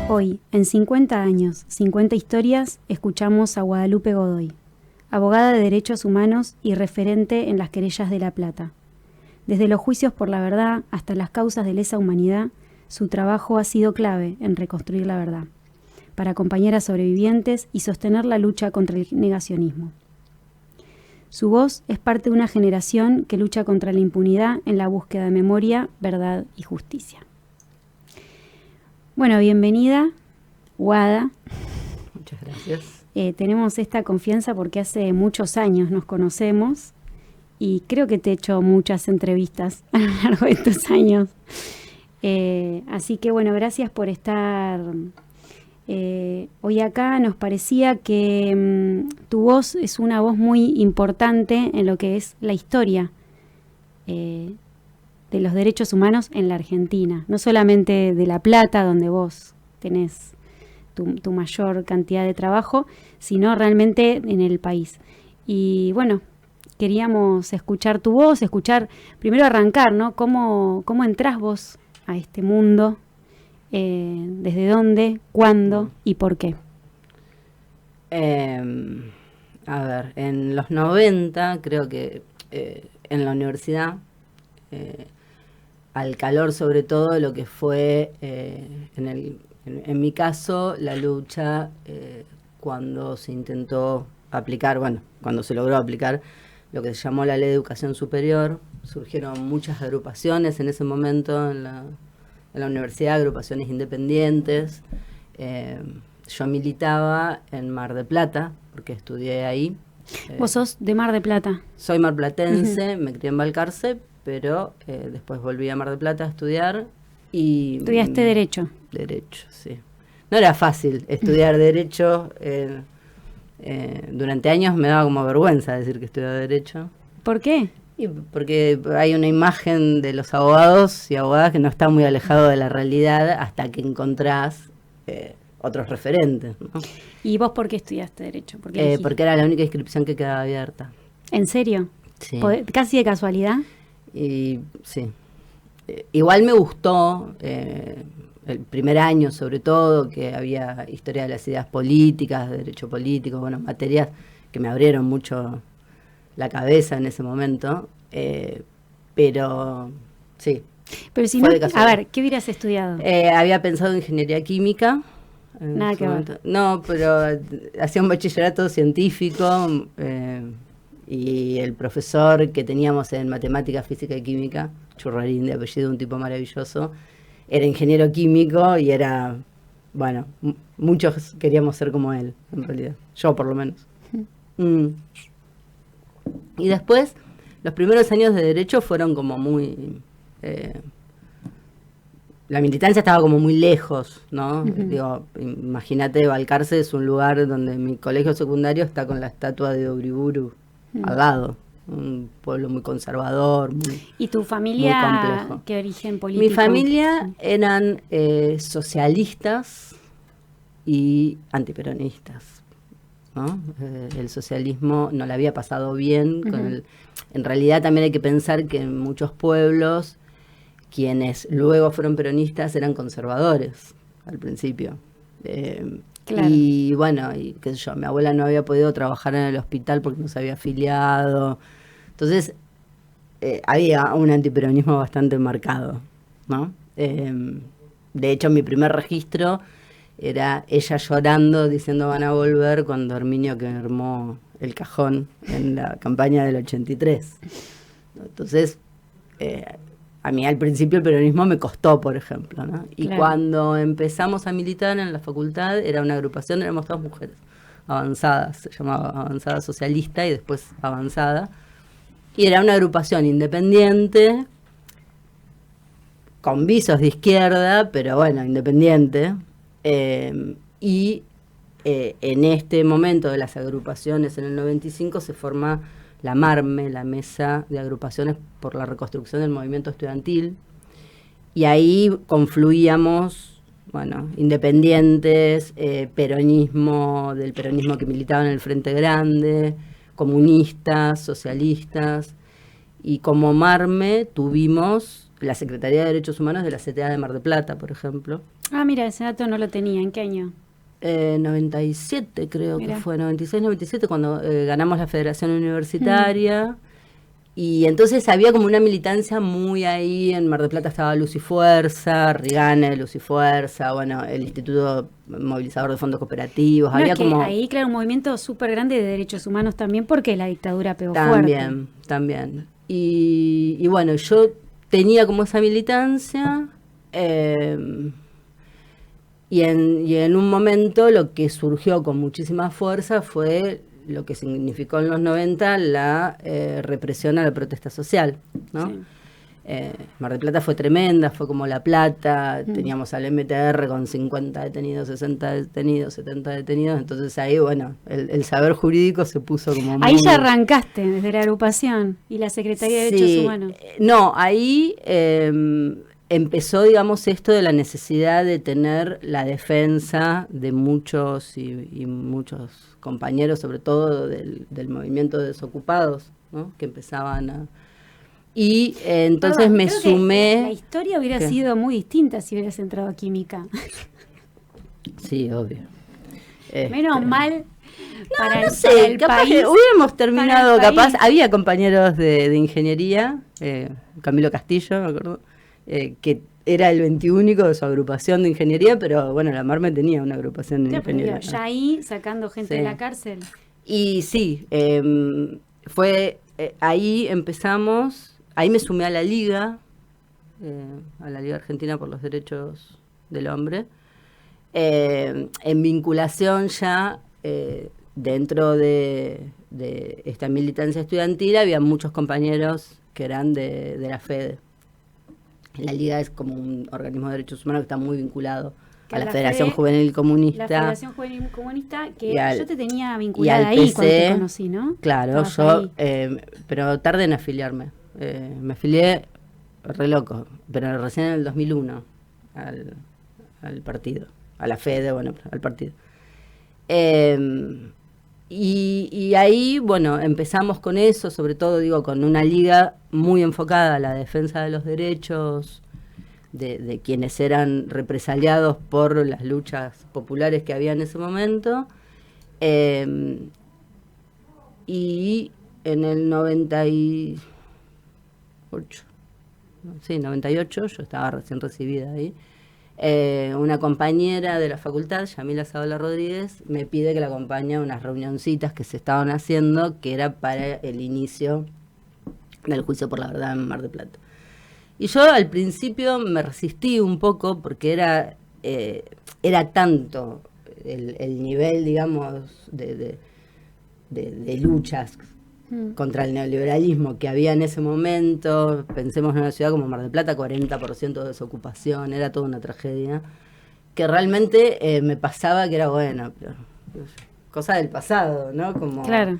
Hoy, en 50 años, 50 historias, escuchamos a Guadalupe Godoy, abogada de derechos humanos y referente en las querellas de La Plata. Desde los juicios por la verdad hasta las causas de lesa humanidad, su trabajo ha sido clave en reconstruir la verdad, para acompañar a sobrevivientes y sostener la lucha contra el negacionismo. Su voz es parte de una generación que lucha contra la impunidad en la búsqueda de memoria, verdad y justicia. Bueno, bienvenida, Guada. Muchas gracias. Tenemos esta confianza porque hace muchos años nos conocemos y creo que te he hecho muchas entrevistas a lo largo de estos años. Así que bueno, gracias por estar hoy acá. Nos parecía que tu voz es una voz muy importante en lo que es la historia de los derechos humanos en la Argentina, no solamente de La Plata, donde vos tenés tu mayor cantidad de trabajo, sino realmente en el país. Y bueno, queríamos escuchar tu voz, primero arrancar, ¿no? ¿Cómo entrás vos a este mundo? ¿Desde dónde, cuándo y por qué? A ver, en los 90, creo que en la universidad, al calor sobre todo de lo que fue, en mi caso, la lucha cuando se intentó aplicar, cuando se logró aplicar lo que se llamó la Ley de Educación Superior. Surgieron muchas agrupaciones en ese momento en la universidad, agrupaciones independientes. Yo militaba en Mar del Plata, porque estudié ahí. ¿Vos sos de Mar del Plata? Soy marplatense, me crié en Balcarce, pero después volví a Mar del Plata a estudiar. Y ¿estudiaste Derecho? Derecho, sí. No era fácil estudiar Derecho. Durante años me daba como vergüenza decir que estudiaba Derecho. ¿Por qué? Y porque hay una imagen de los abogados y abogadas que no está muy alejado de la realidad hasta que encontrás otros referentes, ¿no? ¿Y vos por qué estudiaste Derecho? Porque era la única inscripción que quedaba abierta. ¿En serio? Sí. ¿Casi de casualidad? Y sí. Igual me gustó el primer año, sobre todo, que había historia de las ideas políticas, de derecho político, materias que me abrieron mucho la cabeza en ese momento, pero sí. Pero si no, a ver, ¿qué hubieras estudiado? Había pensado en ingeniería química. Nada que ver. No, pero hacía un bachillerato científico y el profesor que teníamos en matemáticas, física y química, Churrarín de apellido, un tipo maravilloso, era ingeniero químico y era, muchos queríamos ser como él, en realidad. Yo, por lo menos. Y después, los primeros años de Derecho fueron como muy... la militancia estaba como muy lejos, ¿no? Digo, imagínate, Balcarce es un lugar donde mi colegio secundario está con la estatua de Uriburu al lado. Un pueblo muy conservador, ¿Y tu familia, muy complejo? qué origen político? Mi familia eran socialistas y antiperonistas, ¿no? El socialismo no le había pasado bien. En realidad también hay que pensar que en muchos pueblos quienes luego fueron peronistas eran conservadores al principio. Claro. Y qué sé yo, mi abuela no había podido trabajar en el hospital porque no se había afiliado. Entonces, había un antiperonismo bastante marcado, ¿no? De hecho, mi primer registro era ella llorando, diciendo van a volver, cuando Herminio quemó el cajón en la campaña del 83. Entonces, a mí al principio el peronismo me costó, por ejemplo, ¿no? Y claro. Cuando empezamos a militar en la facultad, era una agrupación, éramos todas mujeres, avanzadas, se llamaba Avanzada Socialista y después Avanzada. Y era una agrupación independiente con visos de izquierda, pero bueno, independiente. Y en este momento de las agrupaciones, en el 95, se forma la MARME, la Mesa de Agrupaciones por la Reconstrucción del Movimiento Estudiantil, y ahí confluíamos, bueno, independientes, peronismo, del peronismo que militaba en el Frente Grande, comunistas, socialistas, y como MARME tuvimos la Secretaría de Derechos Humanos de la CTA de Mar del Plata, por ejemplo. Ah, mira, ese dato no lo tenía. ¿En qué año? 97 creo Mirá. que fue, 96, 97, cuando ganamos la Federación Universitaria. Y entonces había como una militancia muy ahí. En Mar del Plata estaba Luz y Fuerza, Rigane, Luz y Fuerza, bueno, el Instituto Movilizador de Fondos Cooperativos. No, Había es que como... ahí, claro, un movimiento súper grande de derechos humanos también, porque la dictadura pegó También, fuerte. también. Y bueno, yo tenía como esa militancia, y en un momento lo que surgió con muchísima fuerza fue lo que significó en los 90 la represión a la protesta social, ¿no? Sí. Mar del Plata fue tremenda, fue como La Plata, teníamos al MTR con 50 detenidos, 60 detenidos, 70 detenidos, entonces ahí, bueno, el saber jurídico se puso como Ahí muy... ya arrancaste desde la agrupación y la Secretaría de Derechos Sí, Humanos. no, ahí empezó, digamos, esto de la necesidad de tener la defensa de muchos y muchos compañeros, sobre todo del movimiento de desocupados, ¿no? Que empezaban a... Y entonces Perdón, me creo que sumé... la historia hubiera ¿Qué? sido muy distinta si hubieras entrado a química. Sí, obvio. Menos mal para No el, sé, para el capaz país. que hubiéramos terminado, para el capaz, país. había compañeros de ingeniería, Camilo Castillo, me acuerdo, que era el 21 de su agrupación de ingeniería, pero bueno, la MARME tenía una agrupación de Claro, pero digo, ingeniería. ya ahí sacando gente Sí. de la cárcel. Y sí, fue ahí empezamos, ahí me sumé a la Liga Argentina por los Derechos del Hombre, en vinculación ya dentro de esta militancia estudiantil. Había muchos compañeros que eran de la FEDE. La Liga es como un organismo de derechos humanos que está muy vinculado Que a la la Federación FEDE, Juvenil Comunista. La Federación Juvenil Comunista, que y al- yo te tenía y vinculada al ahí cuando te PC, conocí, ¿no? claro, Estabas yo, ahí. pero tardé en afiliarme. Me afilié re loco, pero recién en el 2001 al partido, a la FEDE, bueno, al partido. Y ahí, bueno, empezamos con eso, sobre todo, digo, con una liga muy enfocada a la defensa de los derechos de quienes eran represaliados por las luchas populares que había en ese momento. Y en el 98, sí, 98, yo estaba recién recibida ahí, una compañera de la facultad, Yamila Zavala Rodríguez, me pide que la acompañe a unas reunioncitas que se estaban haciendo, que era para el inicio del juicio por la verdad en Mar del Plata. Y yo al principio me resistí un poco porque era tanto el nivel, digamos, de luchas contra el neoliberalismo que había en ese momento. Pensemos en una ciudad como Mar del Plata, 40% de desocupación, era toda una tragedia, que realmente me pasaba que era bueno, pero cosa del pasado, ¿no? Claro.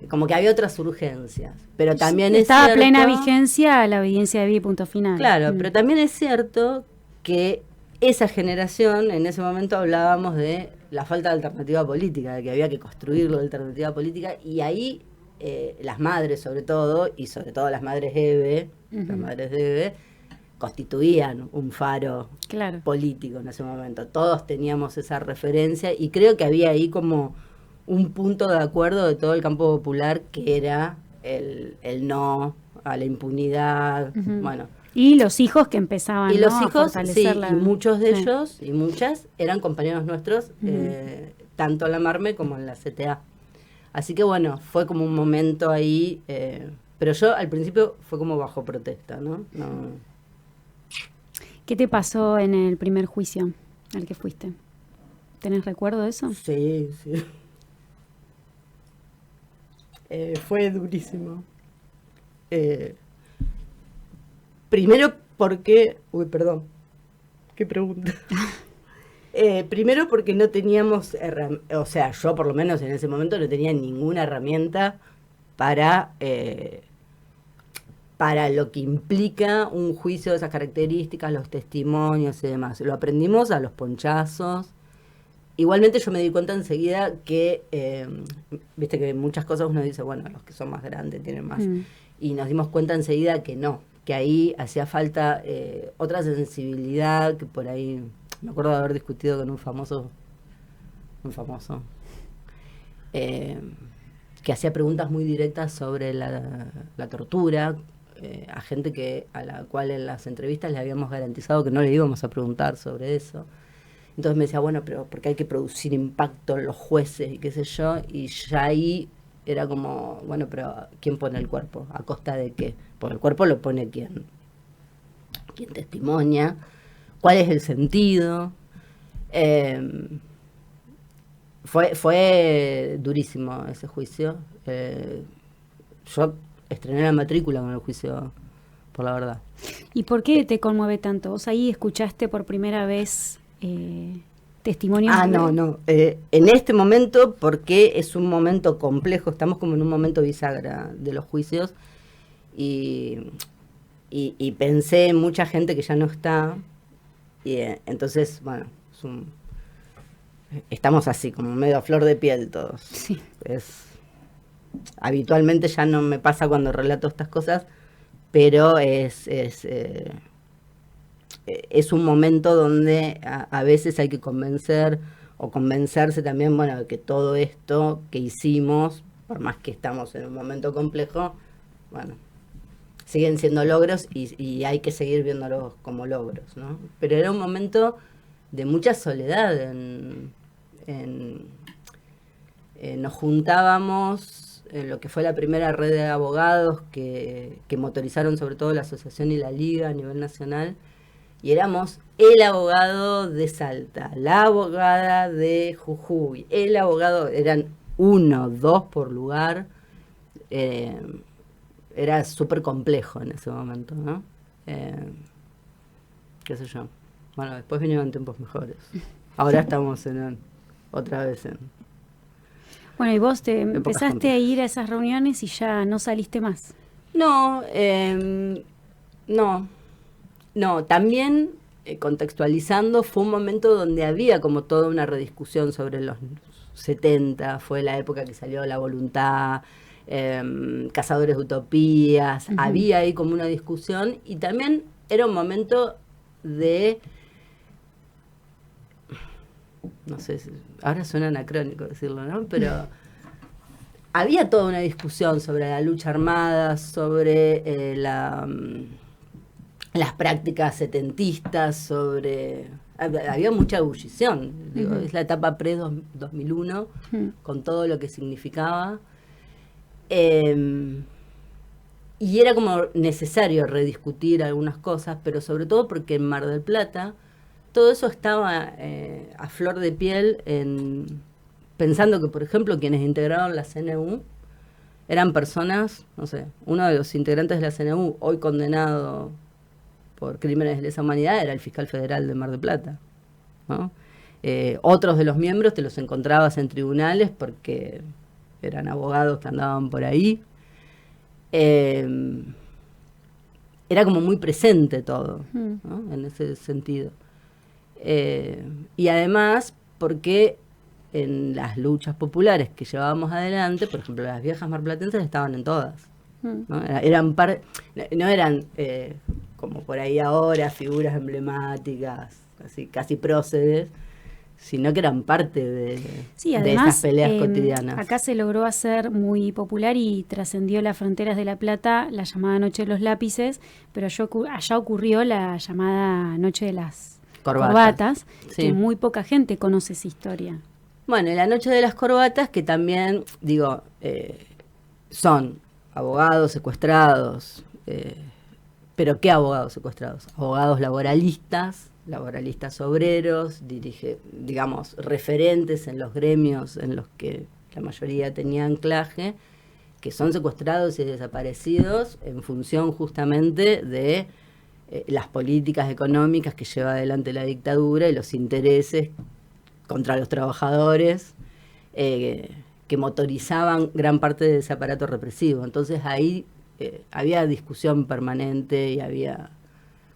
Como que había otras urgencias, pero también Estaba es cierto, plena vigencia la obediencia de punto final. claro, pero también es cierto que esa generación, en ese momento hablábamos de la falta de alternativa política, de que había que construirlo de alternativa política, y ahí las madres sobre todo, y sobre todo las madres EVE, las madres de EVE, constituían un faro Claro. político en ese momento. Todos teníamos esa referencia y creo que había ahí como un punto de acuerdo de todo el campo popular, que era el no a la impunidad, bueno. Y los hijos que empezaban, Y los ¿no? A hijos, sí, fortalecer la... y muchos de Sí. ellos, y muchas, eran compañeros nuestros, tanto en la MARME como en la CTA. Así que bueno, fue como un momento ahí, pero yo al principio fue como bajo protesta, ¿no? ¿Qué te pasó en el primer juicio al que fuiste? ¿Tenés recuerdo de eso? Sí, sí. Fue durísimo. Primero porque... Uy, perdón. ¿Qué pregunta? Primero porque no teníamos, o sea, yo por lo menos en ese momento no tenía ninguna herramienta para lo que implica un juicio de esas características, los testimonios y demás. Lo aprendimos a los ponchazos. Igualmente yo me di cuenta enseguida que, viste que muchas cosas uno dice, bueno, los que son más grandes tienen más. Y nos dimos cuenta enseguida que no, que ahí hacía falta otra sensibilidad, que por ahí, me acuerdo de haber discutido con un famoso, que hacía preguntas muy directas sobre la tortura, a gente a la cual en las entrevistas le habíamos garantizado que no le íbamos a preguntar sobre eso. Entonces me decía, bueno, pero porque hay que producir impacto en los jueces y qué sé yo, y ya ahí era como, bueno, pero ¿quién pone el cuerpo? ¿A costa de qué? Porque el cuerpo lo pone quien testimonia. ¿Cuál es el sentido? Fue durísimo ese juicio. Yo estrené la matrícula con el juicio, por la verdad. ¿Y por qué te conmueve tanto? ¿Vos ahí escuchaste por primera vez testimonios? No. En este momento, porque es un momento complejo, estamos como en un momento bisagra de los juicios, y pensé en mucha gente que ya no está, y entonces, bueno, estamos así, como medio a flor de piel todos. Sí. Habitualmente ya no me pasa cuando relato estas cosas, pero es un momento donde a veces hay que convencer o convencerse también, bueno, de que todo esto que hicimos, por más que estamos en un momento complejo, bueno, siguen siendo logros y hay que seguir viéndolos como logros, ¿no? Pero era un momento de mucha soledad. Nos juntábamos en lo que fue la primera red de abogados que motorizaron sobre todo la asociación y la liga a nivel nacional, y éramos el abogado de Salta, la abogada de Jujuy, el abogado, eran 1, 2 por lugar. Era súper complejo en ese momento, ¿no? Qué sé yo. Bueno, después vinieron tiempos mejores. Ahora estamos otra vez en... Bueno, y vos te empezaste a ir a esas reuniones y ya no saliste más. No, también contextualizando, fue un momento donde había como toda una rediscusión sobre los 70, fue la época que salió La Voluntad, Cazadores de Utopías, había ahí como una discusión, y también era un momento de, no sé, ahora suena anacrónico decirlo, ¿no? Pero había toda una discusión sobre la lucha armada, sobre las prácticas setentistas, había mucha ebullición, digo, es la etapa pre-2001, con todo lo que significaba, y era como necesario rediscutir algunas cosas, pero sobre todo porque en Mar del Plata todo eso estaba a flor de piel, pensando que, por ejemplo, quienes integraron la CNU eran personas, no sé, uno de los integrantes de la CNU, hoy condenado por crímenes de lesa humanidad, era el fiscal federal de Mar del Plata, ¿no? Otros de los miembros te los encontrabas en tribunales porque eran abogados que andaban por ahí. Era como muy presente todo, ¿no? En ese sentido. Y además porque en las luchas populares que llevábamos adelante, por ejemplo, las viejas marplatenses estaban en todas, ¿no? No eran como por ahí ahora figuras emblemáticas, casi próceres, sino que eran parte de esas peleas cotidianas. Acá se logró hacer muy popular y trascendió las fronteras de La Plata la llamada Noche de los Lápices, pero allá ocurrió la llamada Noche de las Corbatas, sí, que muy poca gente conoce esa historia. Bueno, la Noche de las Corbatas, que también, digo, son abogados secuestrados, pero ¿qué abogados secuestrados? Abogados laboralistas obreros, digamos, referentes en los gremios en los que la mayoría tenía anclaje, que son secuestrados y desaparecidos en función justamente de las políticas económicas que lleva adelante la dictadura y los intereses contra los trabajadores que motorizaban gran parte de ese aparato represivo. Entonces ahí había discusión permanente y había...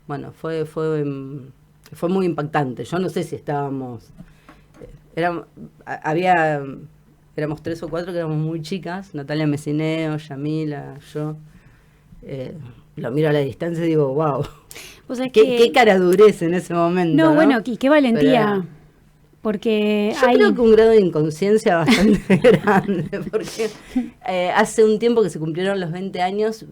Bueno, fue muy impactante. Yo no sé si estábamos... éramos 3 o 4 que éramos muy chicas, Natalia Messineo, Yamila, yo. Lo miro a la distancia y digo, wow, qué cara durez en ese momento. No, bueno, y qué valentía, porque yo creo que un grado de inconsciencia bastante grande, porque hace un tiempo que se cumplieron los 20 años,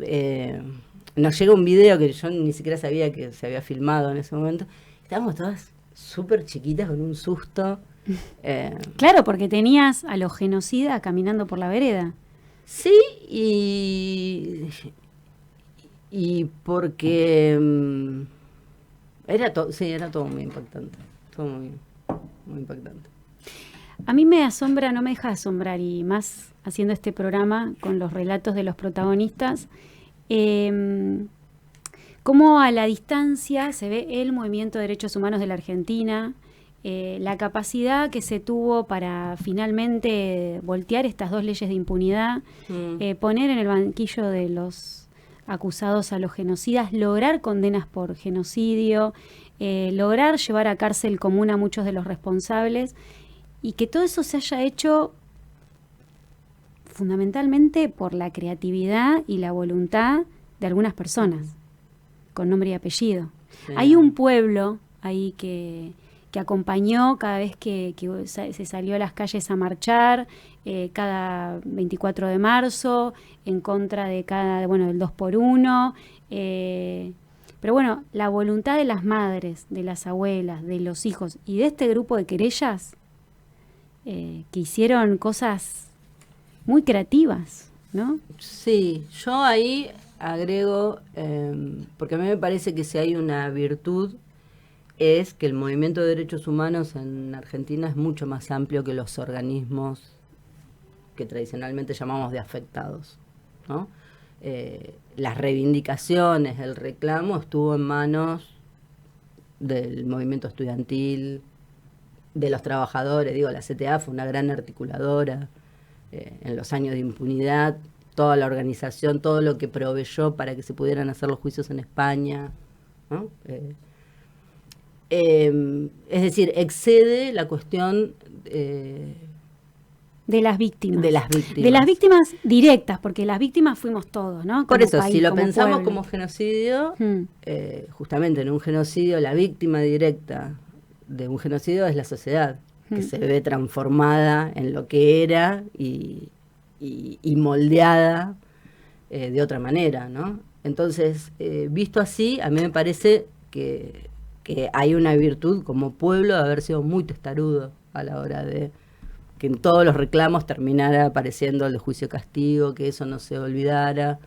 nos llega un video que yo ni siquiera sabía que se había filmado en ese momento. Estábamos todas súper chiquitas con un susto. Claro, porque tenías a los genocidas caminando por la vereda. Sí, y porque era todo muy impactante. Todo muy, muy impactante. A mí me asombra, no me deja de asombrar, y más haciendo este programa con los relatos de los protagonistas, cómo a la distancia se ve el movimiento de derechos humanos de la Argentina, la capacidad que se tuvo para finalmente voltear estas 2 leyes de impunidad, poner en el banquillo de los acusados a los genocidas, lograr condenas por genocidio, lograr llevar a cárcel común a muchos de los responsables, y que todo eso se haya hecho fundamentalmente por la creatividad y la voluntad de algunas personas, con nombre y apellido. Sí. Hay un pueblo ahí que acompañó cada vez que se salió a las calles a marchar, cada 24 de marzo, en contra de del 2x1. Pero bueno, la voluntad de las madres, de las abuelas, de los hijos y de este grupo de querellas que hicieron cosas muy creativas, ¿no? Sí, yo ahí agrego, porque a mí me parece que si hay una virtud, es que el movimiento de derechos humanos en Argentina es mucho más amplio que los organismos que tradicionalmente llamamos de afectados, ¿no? Las reivindicaciones, el reclamo estuvo en manos del movimiento estudiantil, de los trabajadores. Digo, la CTA fue una gran articuladora en los años de impunidad, toda la organización, todo lo que proveyó para que se pudieran hacer los juicios en España, ¿no? Es decir, excede la cuestión de las víctimas. De las víctimas. De las víctimas directas, porque las víctimas fuimos todos, ¿no? Por eso, país, si lo pensamos pueblo. como genocidio, justamente en un genocidio, la víctima directa de un genocidio es la sociedad, que se ve transformada en lo que era y moldeada de otra manera, ¿no? Entonces, visto así, a mí me parece que hay una virtud como pueblo de haber sido muy testarudo a la hora de que en todos los reclamos terminara apareciendo el de juicio castigo, que eso no se olvidara,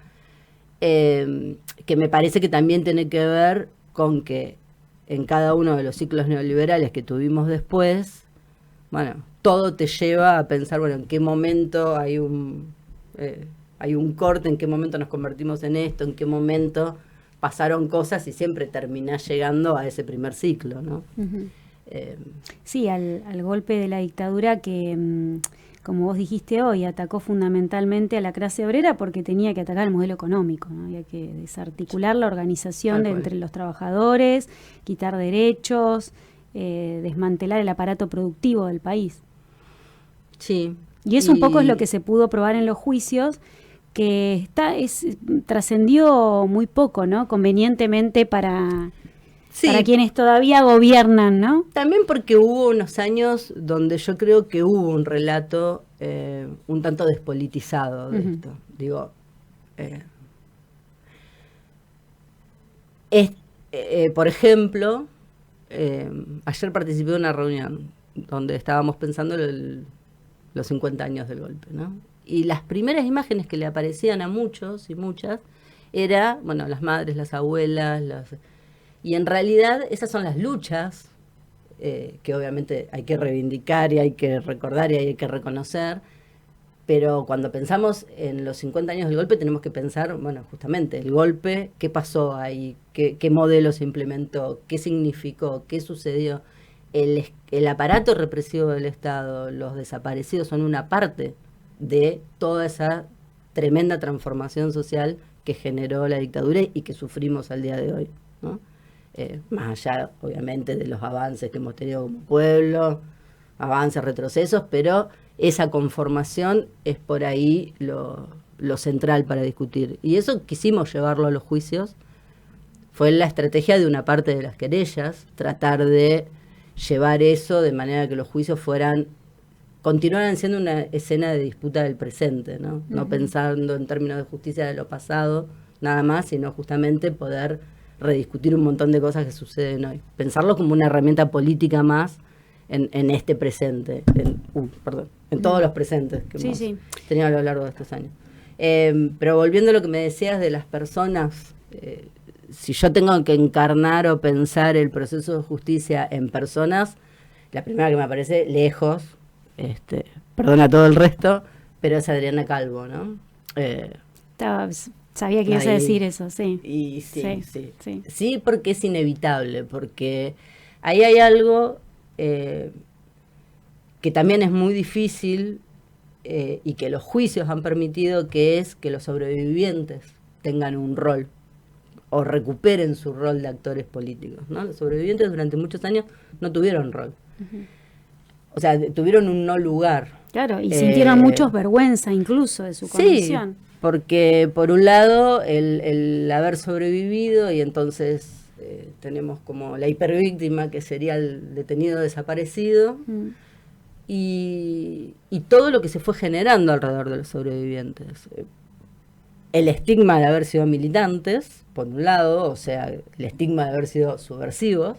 que me parece que también tiene que ver con que en cada uno de los ciclos neoliberales que tuvimos después, bueno, todo te lleva a pensar, bueno, en qué momento hay un corte, en qué momento nos convertimos en esto, en qué momento pasaron cosas y siempre terminás llegando a ese primer ciclo, ¿no? Uh-huh. Sí, al golpe de la dictadura que, como vos dijiste hoy, atacó fundamentalmente a la clase obrera porque tenía que atacar el modelo económico, ¿no? Había que desarticular la organización entre los trabajadores, quitar derechos, desmantelar el aparato productivo del país. Sí. Y eso un poco es lo que se pudo probar en los juicios, que trascendió muy poco, ¿no? Convenientemente para quienes todavía gobiernan, ¿no? También porque hubo unos años donde yo creo que hubo un relato un tanto despolitizado de esto. Digo, por ejemplo, ayer participé de una reunión donde estábamos pensando los 50 años del golpe, ¿no? Y las primeras imágenes que le aparecían a muchos y muchas era, bueno, las madres, las abuelas, y en realidad esas son las luchas que obviamente hay que reivindicar y hay que recordar y hay que reconocer, Pero cuando pensamos en los 50 años del golpe tenemos que pensar, bueno, justamente el golpe, qué pasó ahí, qué modelo se implementó, qué significó, qué sucedió. El aparato represivo del Estado, los desaparecidos son una parte de toda esa tremenda transformación social que generó la dictadura y que sufrimos al día de hoy, ¿no? Más allá, obviamente, de los avances que hemos tenido como pueblo, avances, retrocesos, pero esa conformación es por ahí lo central para discutir. Y eso quisimos llevarlo a los juicios. Fue la estrategia de una parte de las querellas, tratar de llevar eso de manera que los juicios continuaran siendo una escena de disputa del presente, ¿no? No pensando en términos de justicia de lo pasado, nada más, sino justamente poder rediscutir un montón de cosas que suceden hoy. Pensarlo como una herramienta política más en este presente, en todos los presentes que hemos tenido a lo largo de estos años. Pero volviendo a lo que me decías de las personas, si yo tengo que encarnar o pensar el proceso de justicia en personas, la primera que me aparece lejos, perdona todo el resto, pero es Adriana Calvo, ¿no? Sabía que ibas a decir eso, sí. Y sí, porque es inevitable, porque ahí hay algo que también es muy difícil y que los juicios han permitido, que es que los sobrevivientes tengan un rol o recuperen su rol de actores políticos, ¿no? Los sobrevivientes durante muchos años no tuvieron rol. O sea, tuvieron un no lugar. Claro, y sintieron muchos vergüenza incluso de su condición. Sí, porque por un lado el haber sobrevivido y entonces tenemos como la hipervíctima, que sería el detenido desaparecido, y todo lo que se fue generando alrededor de los sobrevivientes. El estigma de haber sido militantes, por un lado, o sea, el estigma de haber sido subversivos.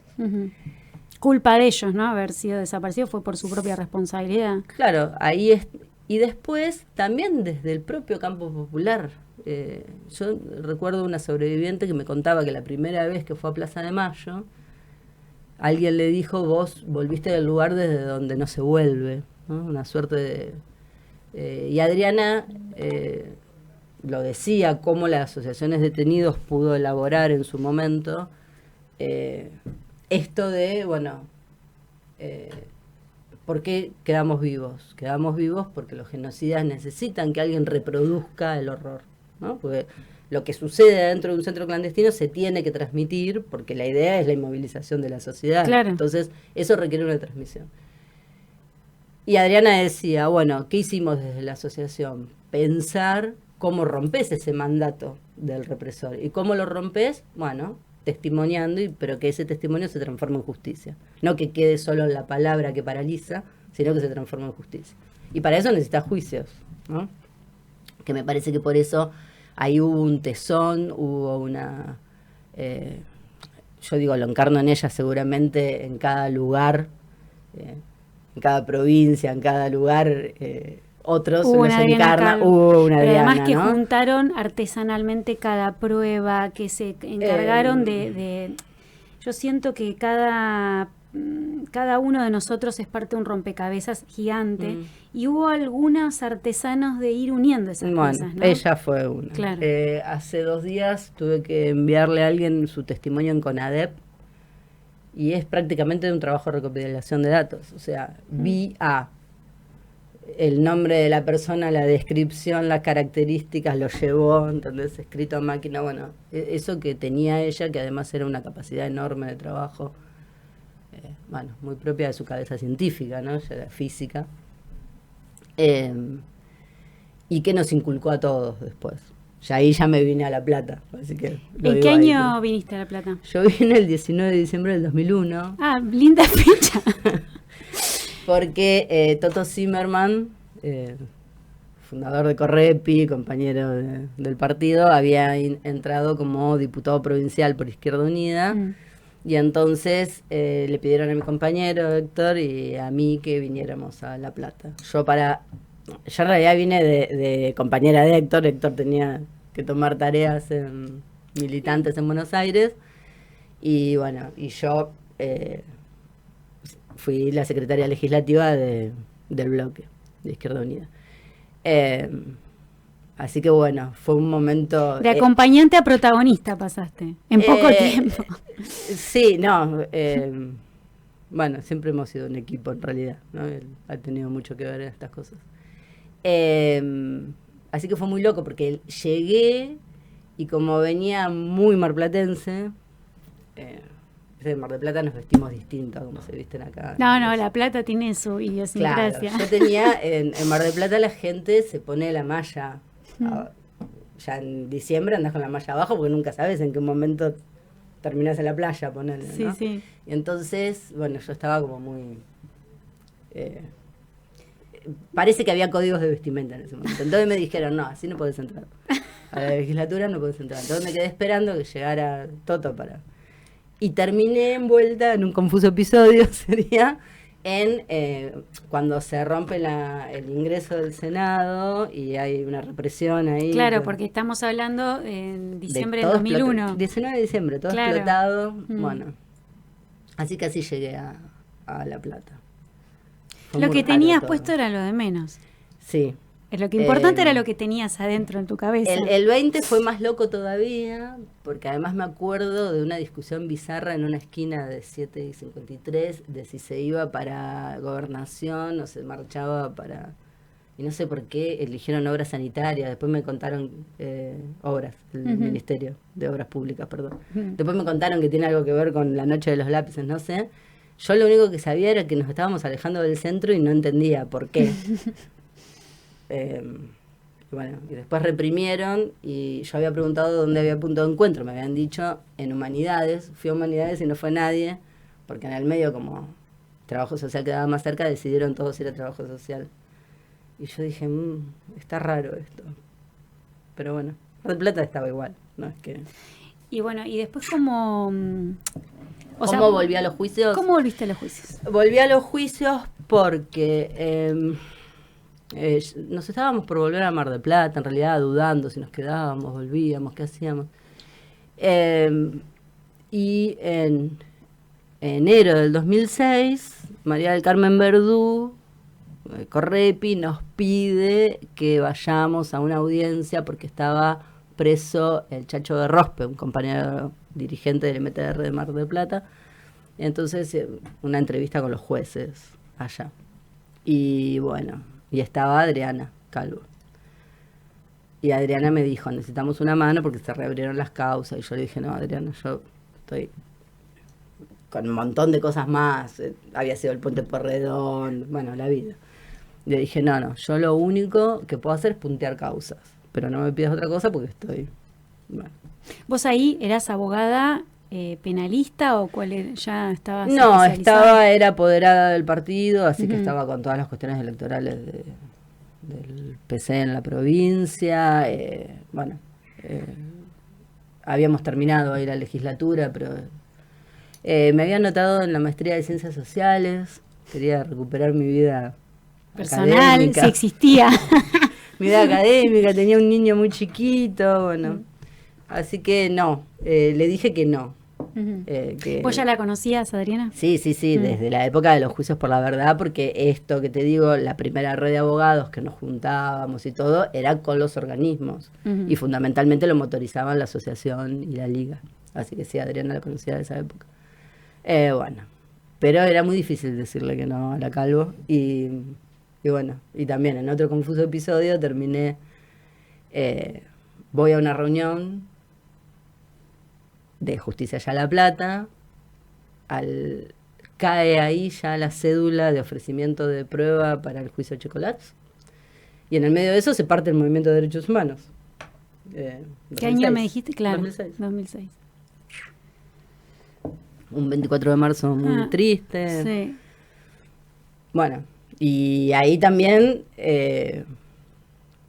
Culpa de ellos, ¿no? Haber sido desaparecidos fue por su propia responsabilidad. Claro, ahí es. Y después, también desde el propio campo popular. Yo recuerdo una sobreviviente que me contaba que la primera vez que fue a Plaza de Mayo, alguien le dijo: vos volviste del lugar desde donde no se vuelve, ¿no? Una suerte de... y Adriana lo decía, cómo las asociaciones de detenidos pudo elaborar en su momento esto de, bueno... ¿por qué quedamos vivos? Quedamos vivos porque los genocidas necesitan que alguien reproduzca el horror, ¿no? Porque lo que sucede dentro de un centro clandestino se tiene que transmitir, porque la idea es la inmovilización de la sociedad. Claro. Entonces, eso requiere una transmisión. Y Adriana decía, bueno, ¿qué hicimos desde la asociación? Pensar cómo rompes ese mandato del represor. ¿Y cómo lo rompes? Bueno, testimoniando, pero que ese testimonio se transforme en justicia. No que quede solo en la palabra que paraliza, sino que se transforme en justicia. Y para eso necesitas juicios, ¿no? Que me parece que por eso ahí hubo un tesón, hubo una... yo digo, lo encarno en ella seguramente en cada lugar, en cada provincia, en cada lugar... otros hubo los encarna, hubo una pero Adriana, además que ¿no? juntaron artesanalmente cada prueba, que se encargaron de yo siento que cada uno de nosotros es parte de un rompecabezas gigante, y hubo algunos artesanos de ir uniendo esas piezas, ¿no? Ella fue una. Claro. Hace 2 días tuve que enviarle a alguien su testimonio en CONADEP, y es prácticamente un trabajo de recopilación de datos. O sea, vi el nombre de la persona, la descripción, las características, lo llevó, entonces escrito a máquina, bueno, eso que tenía ella, que además era una capacidad enorme de trabajo, bueno, muy propia de su cabeza científica, ¿no? Ella era física, y que nos inculcó a todos después. Ya ahí ya me vine a La Plata, así que... ¿En qué año viniste a La Plata? Yo vine el 19 de diciembre del 2001. Ah, linda fecha. Porque Toto Zimmerman, fundador de Correpi, compañero del partido, había entrado como diputado provincial por Izquierda Unida, y entonces le pidieron a mi compañero Héctor y a mí que viniéramos a La Plata. Yo en realidad vine de compañera de Héctor. Héctor tenía que tomar tareas militantes en Buenos Aires, y bueno, y yo... fui la secretaria legislativa del bloque de Izquierda Unida. Así que bueno, fue un momento... De acompañante a protagonista pasaste, en poco tiempo. Sí, no. Bueno, siempre hemos sido un equipo en realidad, ¿no? Él ha tenido mucho que ver en estas cosas. Así que fue muy loco porque llegué y como venía muy marplatense, en Mar del Plata nos vestimos distinto a como se visten acá. No, La Plata tiene su idiosincrasia. Claro, yo tenía, en Mar del Plata la gente se pone la malla, ya en diciembre andás con la malla abajo porque nunca sabes en qué momento terminás en la playa, ponele, Sí, ¿no? sí. Y entonces, bueno, yo estaba como muy... parece que había códigos de vestimenta en ese momento. Entonces me dijeron, no, así no podés entrar. A la legislatura no podés entrar. Entonces me quedé esperando que llegara Toto para... Y terminé envuelta en un confuso episodio, sería, en cuando se rompe el ingreso del Senado y hay una represión ahí. Claro, porque estamos hablando en diciembre de del 2001. 19 de diciembre, todo claro. explotado. Bueno, así que así llegué a La Plata. Fue lo que raro tenías todo. puesto era lo de menos. Sí. Lo que importante era lo que tenías adentro en tu cabeza. El 20 fue más loco todavía, porque además me acuerdo de una discusión bizarra en una esquina de 7 y 53, de si se iba para gobernación o se marchaba para... Y no sé por qué eligieron obras sanitarias, después me contaron obras, el Ministerio de Obras Públicas, perdón. Después me contaron que tiene algo que ver con la noche de los lápices, no sé. Yo lo único que sabía era que nos estábamos alejando del centro y no entendía por qué. Bueno, y después reprimieron y yo había preguntado dónde había punto de encuentro. Me habían dicho en Humanidades. Fui a Humanidades y no fue nadie, porque en el medio, como Trabajo Social quedaba más cerca, decidieron todos ir a Trabajo Social. Y yo dije, está raro esto. Pero bueno, Mar del Plata estaba igual, ¿no? Es que... Y bueno, y después ¿cómo volví a los juicios? ¿Cómo volviste a los juicios? Volví a los juicios porque... nos estábamos por volver a Mar del Plata, en realidad dudando si nos quedábamos, volvíamos, qué hacíamos. Y en enero del 2006, María del Carmen Verdú, Correpi, nos pide que vayamos a una audiencia porque estaba preso el Chacho de Rospe, un compañero dirigente del MTR de Mar del Plata. Entonces, una entrevista con los jueces allá. Y bueno... Y estaba Adriana Calvo. Y Adriana me dijo, necesitamos una mano porque se reabrieron las causas. Y yo le dije, no, Adriana, yo estoy con un montón de cosas más. Había sido el Puente Porredón, bueno, la vida. Y le dije, no, yo lo único que puedo hacer es puntear causas. Pero no me pidas otra cosa porque estoy... Bueno. ¿Vos ahí eras abogada penalista o cuál era? ¿Ya estabas No, especializada? era apoderada del partido, así que estaba con todas las cuestiones electorales del PC en la provincia. Habíamos terminado ahí la legislatura, pero me había anotado en la maestría de Ciencias Sociales. Quería recuperar mi vida personal, académica. si existía. Mi vida académica, tenía un niño muy chiquito, bueno. Así que no, le dije que no. ¿Vos ya la conocías, Adriana? Sí, desde la época de los juicios por la verdad, porque esto que te digo, la primera red de abogados que nos juntábamos y todo, era con los organismos. Y fundamentalmente lo motorizaban la asociación y la liga. Así que sí, Adriana la conocía de esa época. Bueno, pero era muy difícil decirle que no a la Calvo. Y bueno, y también en otro confuso episodio terminé, voy a una reunión de Justicia Ya La Plata, cae ahí ya la cédula de ofrecimiento de prueba para el juicio Chocolats, y en el medio de eso se parte el movimiento de derechos humanos. ¿Qué año me dijiste? Claro, 2006. Un 24 de marzo muy triste. Sí. Bueno, y ahí también,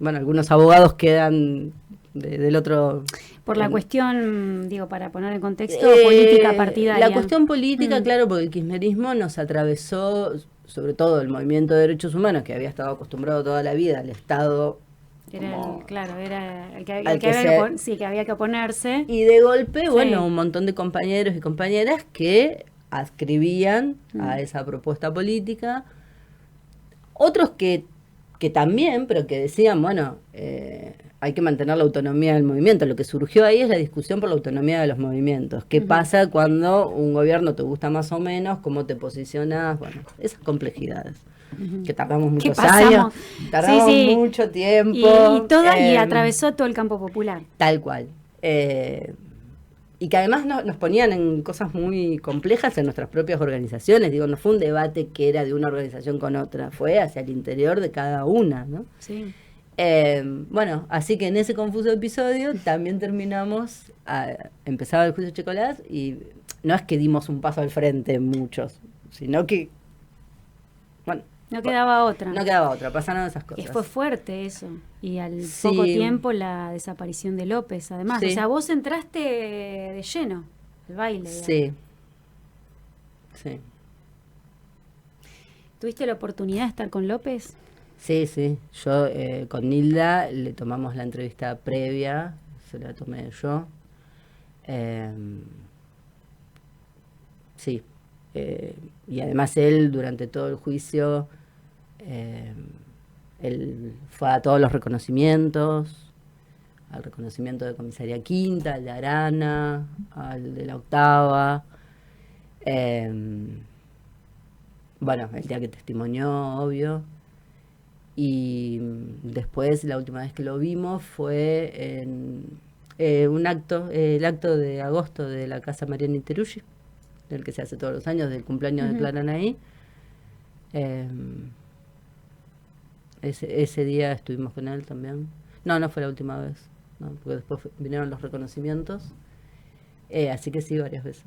algunos abogados quedan del otro... Por la cuestión, digo, para poner en contexto, política partidaria. La cuestión política, claro, porque el kirchnerismo nos atravesó, sobre todo el movimiento de derechos humanos, que había estado acostumbrado toda la vida al Estado. Era el que había que oponerse. Y de golpe, un montón de compañeros y compañeras que adscribían a esa propuesta política. Otros que que también, pero que decían, bueno, hay que mantener la autonomía del movimiento. Lo que surgió ahí es la discusión por la autonomía de los movimientos. ¿Qué pasa cuando un gobierno te gusta más o menos? ¿Cómo te posicionas? Bueno, esas complejidades. Que tardamos muchos años, tardamos mucho tiempo. Y atravesó todo el campo popular. Tal cual. Y que además nos ponían en cosas muy complejas en nuestras propias organizaciones. Digo, no fue un debate que era de una organización con otra, fue hacia el interior de cada una, ¿no? Sí. Bueno, así que en ese confuso episodio también empezaba el juicio Checolás, y no es que dimos un paso al frente muchos, sino que, bueno, no quedaba otra. No quedaba otra, pasaron esas cosas. Fue fuerte eso. Y al poco tiempo la desaparición de López, además. Sí. O sea, vos entraste de lleno al baile. Sí. Sí. ¿Tuviste la oportunidad de estar con López? Sí. Yo con Nilda le tomamos la entrevista previa, se la tomé yo. Sí. Y además él, durante todo el juicio, él fue a todos los reconocimientos, al reconocimiento de Comisaría Quinta, al de Arana, al de la Octava. Bueno, el día que testimonió, obvio. Y después, la última vez que lo vimos fue en el acto de agosto de la Casa Mariana Iteruggi, del que se hace todos los años, del cumpleaños de Clara Anaí. Ese día estuvimos con él también. No fue la última vez, ¿no? Porque después vinieron los reconocimientos. Así que sí, varias veces.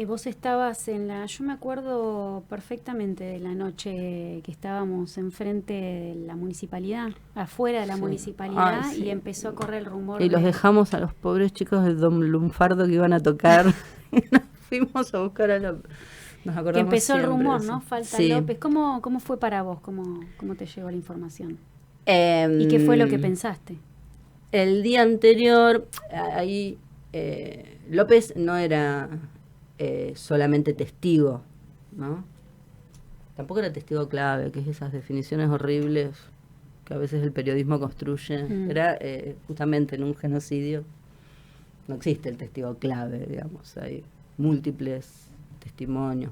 Vos estabas yo me acuerdo perfectamente de la noche que estábamos enfrente de la municipalidad, afuera de la municipalidad, y empezó a correr el rumor. Y los dejamos a los pobres chicos de Don Lunfardo que iban a tocar. Y nos fuimos a buscar a López. Nos acordamos que empezó el rumor, ¿no? Eso. Falta López. ¿Cómo fue para vos? ¿Cómo te llegó la información? ¿Y qué fue lo que pensaste? El día anterior, ahí López no era solamente testigo, ¿no? Tampoco era testigo clave, que es esas definiciones horribles que a veces el periodismo construye. Era justamente en un genocidio. No existe el testigo clave, digamos. Hay múltiples testimonios,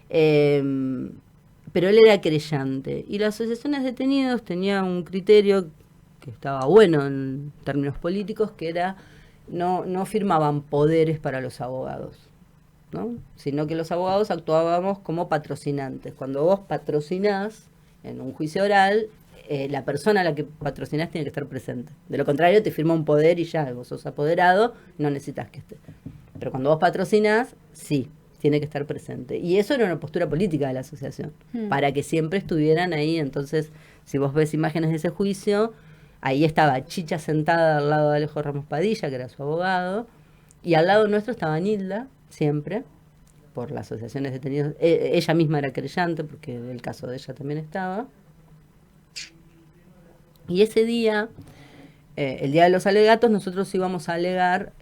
pero él era querellante, y la asociación de detenidos tenía un criterio que estaba bueno en términos políticos, que era no firmaban poderes para los abogados, ¿no? Sino que los abogados actuábamos como patrocinantes. Cuando vos patrocinás en un juicio oral, la persona a la que patrocinás tiene que estar presente. De lo contrario, te firma un poder y ya, vos sos apoderado, no necesitas que esté. Pero cuando vos patrocinás, sí, tiene que estar presente. Y eso era una postura política de la asociación, para que siempre estuvieran ahí. Entonces, si vos ves imágenes de ese juicio, ahí estaba Chicha sentada al lado de Alejo Ramos Padilla, que era su abogado, y al lado nuestro estaba Nilda, siempre, por la asociación de detenidos. Ella misma era querellante, porque el caso de ella también estaba. Y ese día, el día de los alegatos, nosotros íbamos a alegar...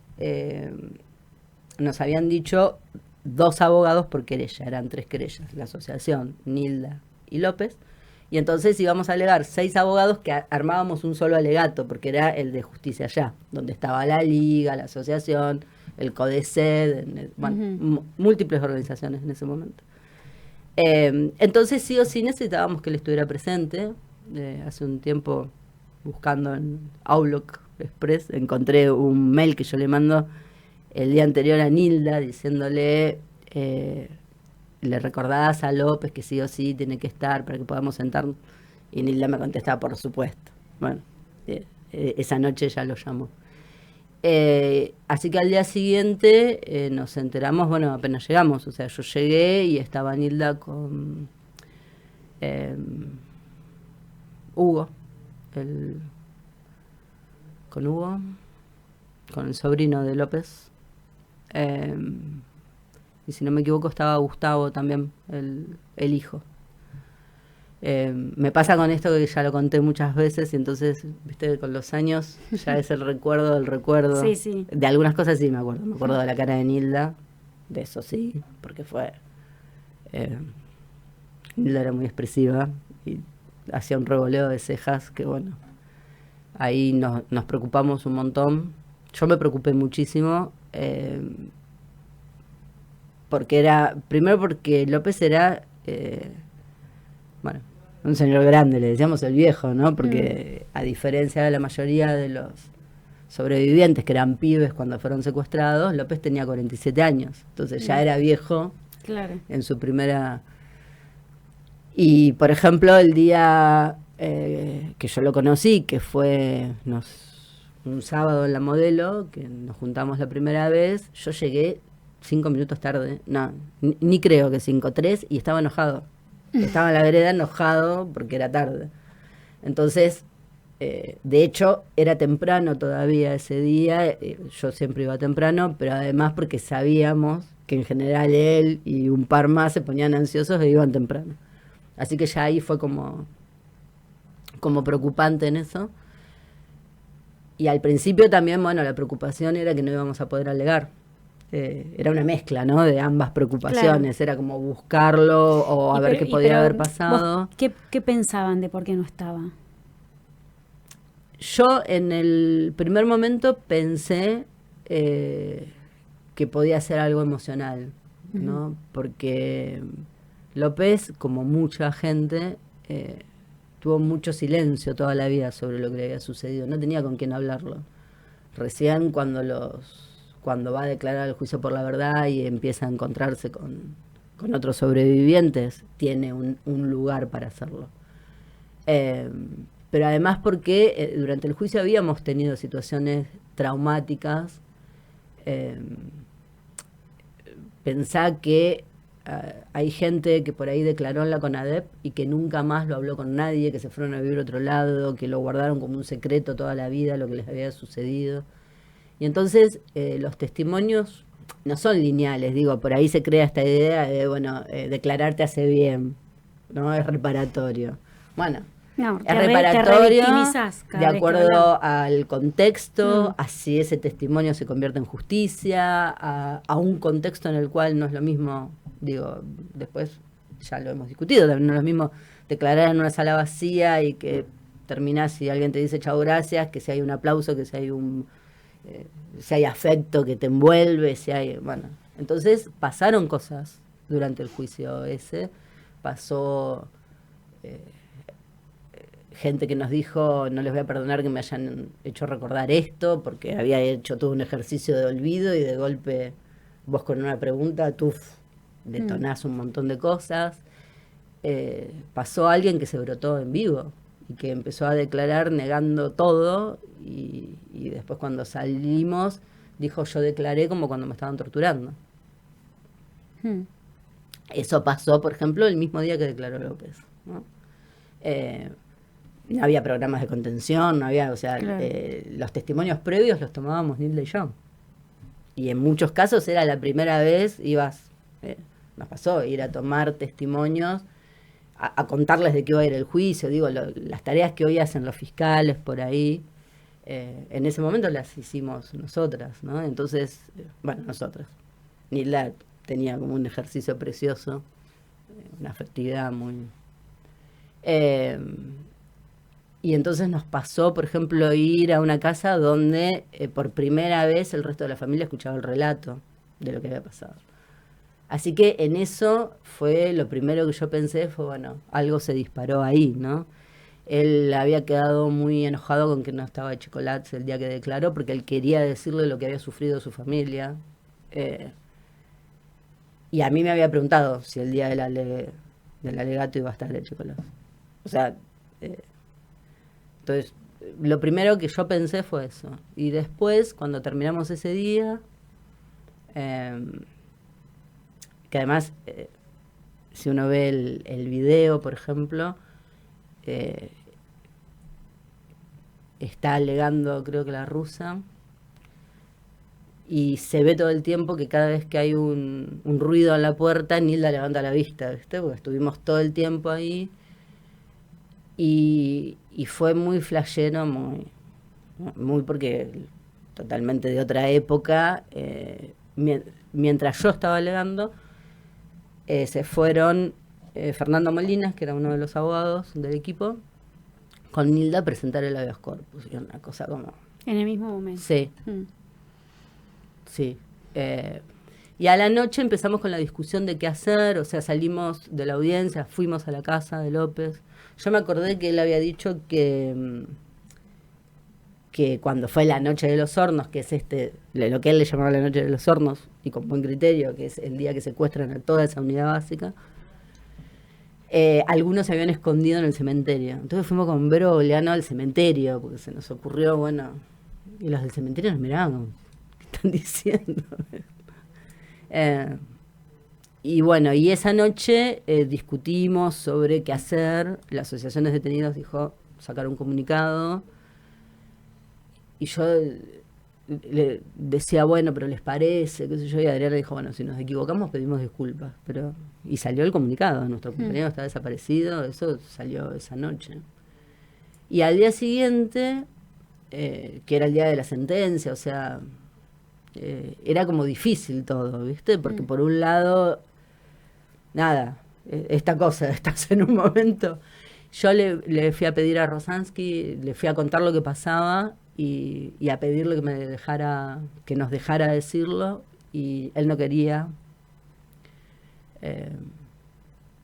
nos habían dicho 2 abogados por querella, eran 3 querellas, la asociación, Nilda y López, y entonces íbamos a alegar 6 abogados que armábamos un solo alegato, porque era el de Justicia Allá, donde estaba la Liga, la asociación, el CODECED, múltiples organizaciones en ese momento. Entonces sí o sí necesitábamos que él estuviera presente. Hace un tiempo, buscando en Outlook Express, encontré un mail que yo le mando el día anterior a Nilda, diciéndole, le recordás a López que sí o sí tiene que estar para que podamos sentarnos. Y Nilda me contestaba, por supuesto. Bueno, esa noche ya lo llamó. Así que al día siguiente nos enteramos, bueno, apenas llegamos. O sea, yo llegué y estaba Nilda con Hugo, con el sobrino de López. Y si no me equivoco estaba Gustavo también, el hijo. Me pasa con esto que ya lo conté muchas veces, y entonces, viste, con los años ya es el recuerdo del recuerdo. Sí, sí. De algunas cosas sí me acuerdo de la cara de Nilda, de eso sí, porque fue Nilda era muy expresiva y hacía un revoleo de cejas que, bueno, ahí nos preocupamos un montón. Yo me preocupé muchísimo, primero porque López era, bueno, un señor grande, le decíamos el viejo, ¿no? Porque a diferencia de la mayoría de los sobrevivientes, que eran pibes cuando fueron secuestrados, López tenía 47 años, entonces ya era viejo. Claro. En su primera... Y, por ejemplo, el día que yo lo conocí, que fue un sábado en La Modelo, que nos juntamos la primera vez, yo llegué 5 minutos tarde, no, ni creo que 5, 3, y estaba enojado. Estaba en la vereda enojado porque era tarde. Entonces, de hecho, era temprano todavía ese día, yo siempre iba temprano, pero además porque sabíamos que en general él y un par más se ponían ansiosos e iban temprano. Así que ya ahí fue como preocupante en eso. Y al principio también, bueno, la preocupación era que no íbamos a poder alegar. Era una mezcla, ¿no? De ambas preocupaciones. Claro. Era como buscarlo o a ver qué podía haber pasado. ¿Qué pensaban de por qué no estaba? Yo en el primer momento pensé que podía ser algo emocional, ¿no? Porque López, como mucha gente, tuvo mucho silencio toda la vida sobre lo que le había sucedido. No tenía con quién hablarlo. Recién cuando va a declarar el juicio por la verdad y empieza a encontrarse con otros sobrevivientes, tiene un lugar para hacerlo. Pero además porque durante el juicio habíamos tenido situaciones traumáticas. Pensá que hay gente que por ahí declaró en la CONADEP y que nunca más lo habló con nadie, que se fueron a vivir a otro lado, que lo guardaron como un secreto toda la vida, lo que les había sucedido. Y entonces los testimonios no son lineales, digo, por ahí se crea esta idea de, bueno, declararte hace bien, ¿no? Es reparatorio. Bueno, no, es reparatorio de acuerdo al contexto, a si ese testimonio se convierte en justicia, a un contexto en el cual no es lo mismo, digo, después ya lo hemos discutido, también no es lo mismo declarar en una sala vacía y que terminás y alguien te dice chau, gracias, que si hay un aplauso, que si hay si hay afecto que te envuelve, si hay, bueno, entonces pasaron cosas durante el juicio ese, pasó gente que nos dijo, no les voy a perdonar que me hayan hecho recordar esto, porque había hecho todo un ejercicio de olvido y de golpe vos con una pregunta, detonás un montón de cosas. Pasó alguien que se brotó en vivo y que empezó a declarar negando todo y después cuando salimos dijo yo declaré como cuando me estaban torturando. Eso pasó, por ejemplo, el mismo día que declaró López, ¿no? No había programas de contención, no había, o sea, claro. Los testimonios previos los tomábamos Nilda y yo. Y en muchos casos era la primera vez, nos pasó, ir a tomar testimonios, a contarles de qué iba a ir el juicio, digo, las tareas que hoy hacen los fiscales por ahí, en ese momento las hicimos nosotras, ¿no? Entonces, bueno, nosotras. Nilda tenía como un ejercicio precioso, una afectividad muy... y entonces nos pasó, por ejemplo, ir a una casa donde por primera vez el resto de la familia escuchaba el relato de lo que había pasado. Así que en eso fue lo primero que yo pensé, fue, bueno, algo se disparó ahí, ¿no? Él había quedado muy enojado con que no estaba de Chocolates el día que declaró, porque él quería decirle lo que había sufrido su familia. Y a mí me había preguntado si el día del alegato iba a estar de Chocolates. O sea... entonces, lo primero que yo pensé fue eso. Y después, cuando terminamos ese día, que además, si uno ve el video, por ejemplo, está alegando, creo que la rusa, y se ve todo el tiempo que cada vez que hay un ruido en la puerta, Nilda levanta la vista, ¿viste? Porque estuvimos todo el tiempo ahí. Y fue muy flashero, muy porque totalmente de otra época. Mientras yo estaba alegando, se fueron Fernando Molinas, que era uno de los abogados del equipo, con Nilda a presentar el habeas corpus. Y una cosa como... En el mismo momento. Sí, sí. Y a la noche empezamos con la discusión de qué hacer, o sea, salimos de la audiencia, fuimos a la casa de López. Yo me acordé que él había dicho que cuando fue la noche de los hornos, que es lo que él le llamaba la noche de los hornos, y con buen criterio, que es el día que secuestran a toda esa unidad básica, algunos se habían escondido en el cementerio. Entonces fuimos con Vero Oleano al cementerio, porque se nos ocurrió, bueno, y los del cementerio nos miraban como, ¿qué están diciendo? Y bueno, y esa noche discutimos sobre qué hacer. La Asociación de Detenidos dijo sacar un comunicado. Y yo le decía, bueno, pero ¿les parece? ¿Qué sé yo? Y Adriana dijo, bueno, si nos equivocamos pedimos disculpas. Y salió el comunicado, nuestro compañero está desaparecido, eso salió esa noche. Y al día siguiente, que era el día de la sentencia, o sea, era como difícil todo, ¿viste? Porque por un lado, nada, esta cosa, estás en un momento... Yo le fui a pedir a Rosansky, le fui a contar lo que pasaba y a pedirle que nos dejara decirlo, y él no quería.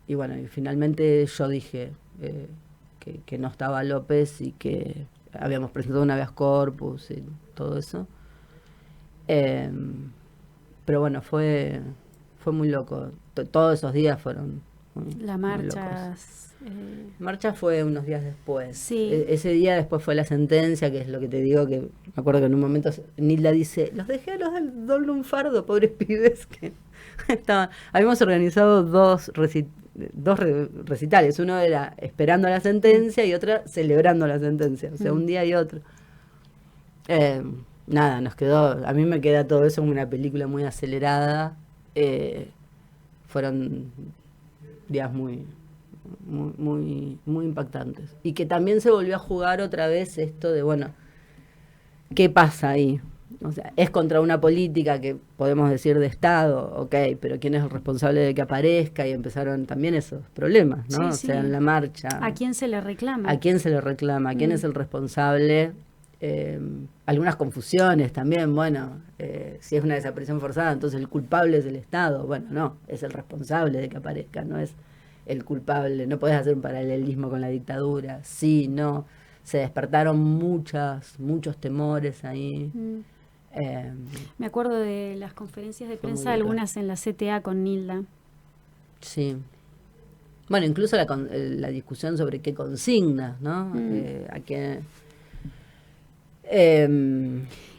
Y bueno, y finalmente yo dije que no estaba López y que habíamos presentado un habeas corpus y todo eso. Pero bueno, fue muy loco. Todos esos días fueron La marcha. Marcha fue unos días después. Sí. Ese día después fue la sentencia, que es lo que te digo, que me acuerdo que en un momento Nilda dice, los dejé a los del doble lunfardo, pobres pibes, que estaban... Habíamos organizado dos recitales, uno era esperando la sentencia y otra celebrando la sentencia, o sea, un día y otro. Nada, nos quedó, a mí me queda todo eso como una película muy acelerada. Fueron días muy impactantes. Y que también se volvió a jugar otra vez esto de, bueno, ¿qué pasa ahí? O sea, es contra una política que podemos decir de Estado, ok, pero ¿quién es el responsable de que aparezca? Y empezaron también esos problemas, ¿no? Sí, o sea, en la marcha. ¿A quién se le reclama? ¿A quién se le reclama? ¿Quién es el responsable? Algunas confusiones también, bueno, si es una desaparición forzada, entonces el culpable es el Estado. Bueno, no, es el responsable de que aparezca, no es el culpable. No podés hacer un paralelismo con la dictadura. Sí, no, se despertaron muchos temores ahí. Me acuerdo de las conferencias de prensa, algunas en la CTA con Nilda. Sí. Bueno, incluso la discusión sobre qué consignas, ¿no? A qué...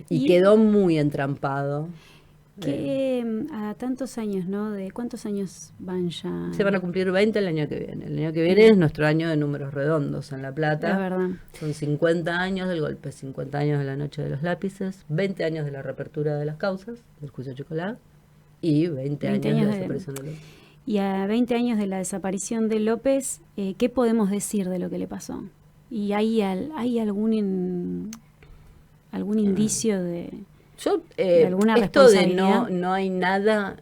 y quedó muy entrampado. Que a tantos años, ¿no? ¿De cuántos años van ya? Se van a cumplir 20 el año que viene. El año que viene es nuestro año de números redondos en La Plata. Es verdad. Son 50 años del golpe, 50 años de la noche de los lápices, 20 años de la reapertura de las causas, del juicio Chocolat, y 20 años de la desaparición de López. Y a 20 años de la desaparición de López, ¿qué podemos decir de lo que le pasó? ¿Y hay algún indicio de alguna esto de responsabilidad? no hay nada,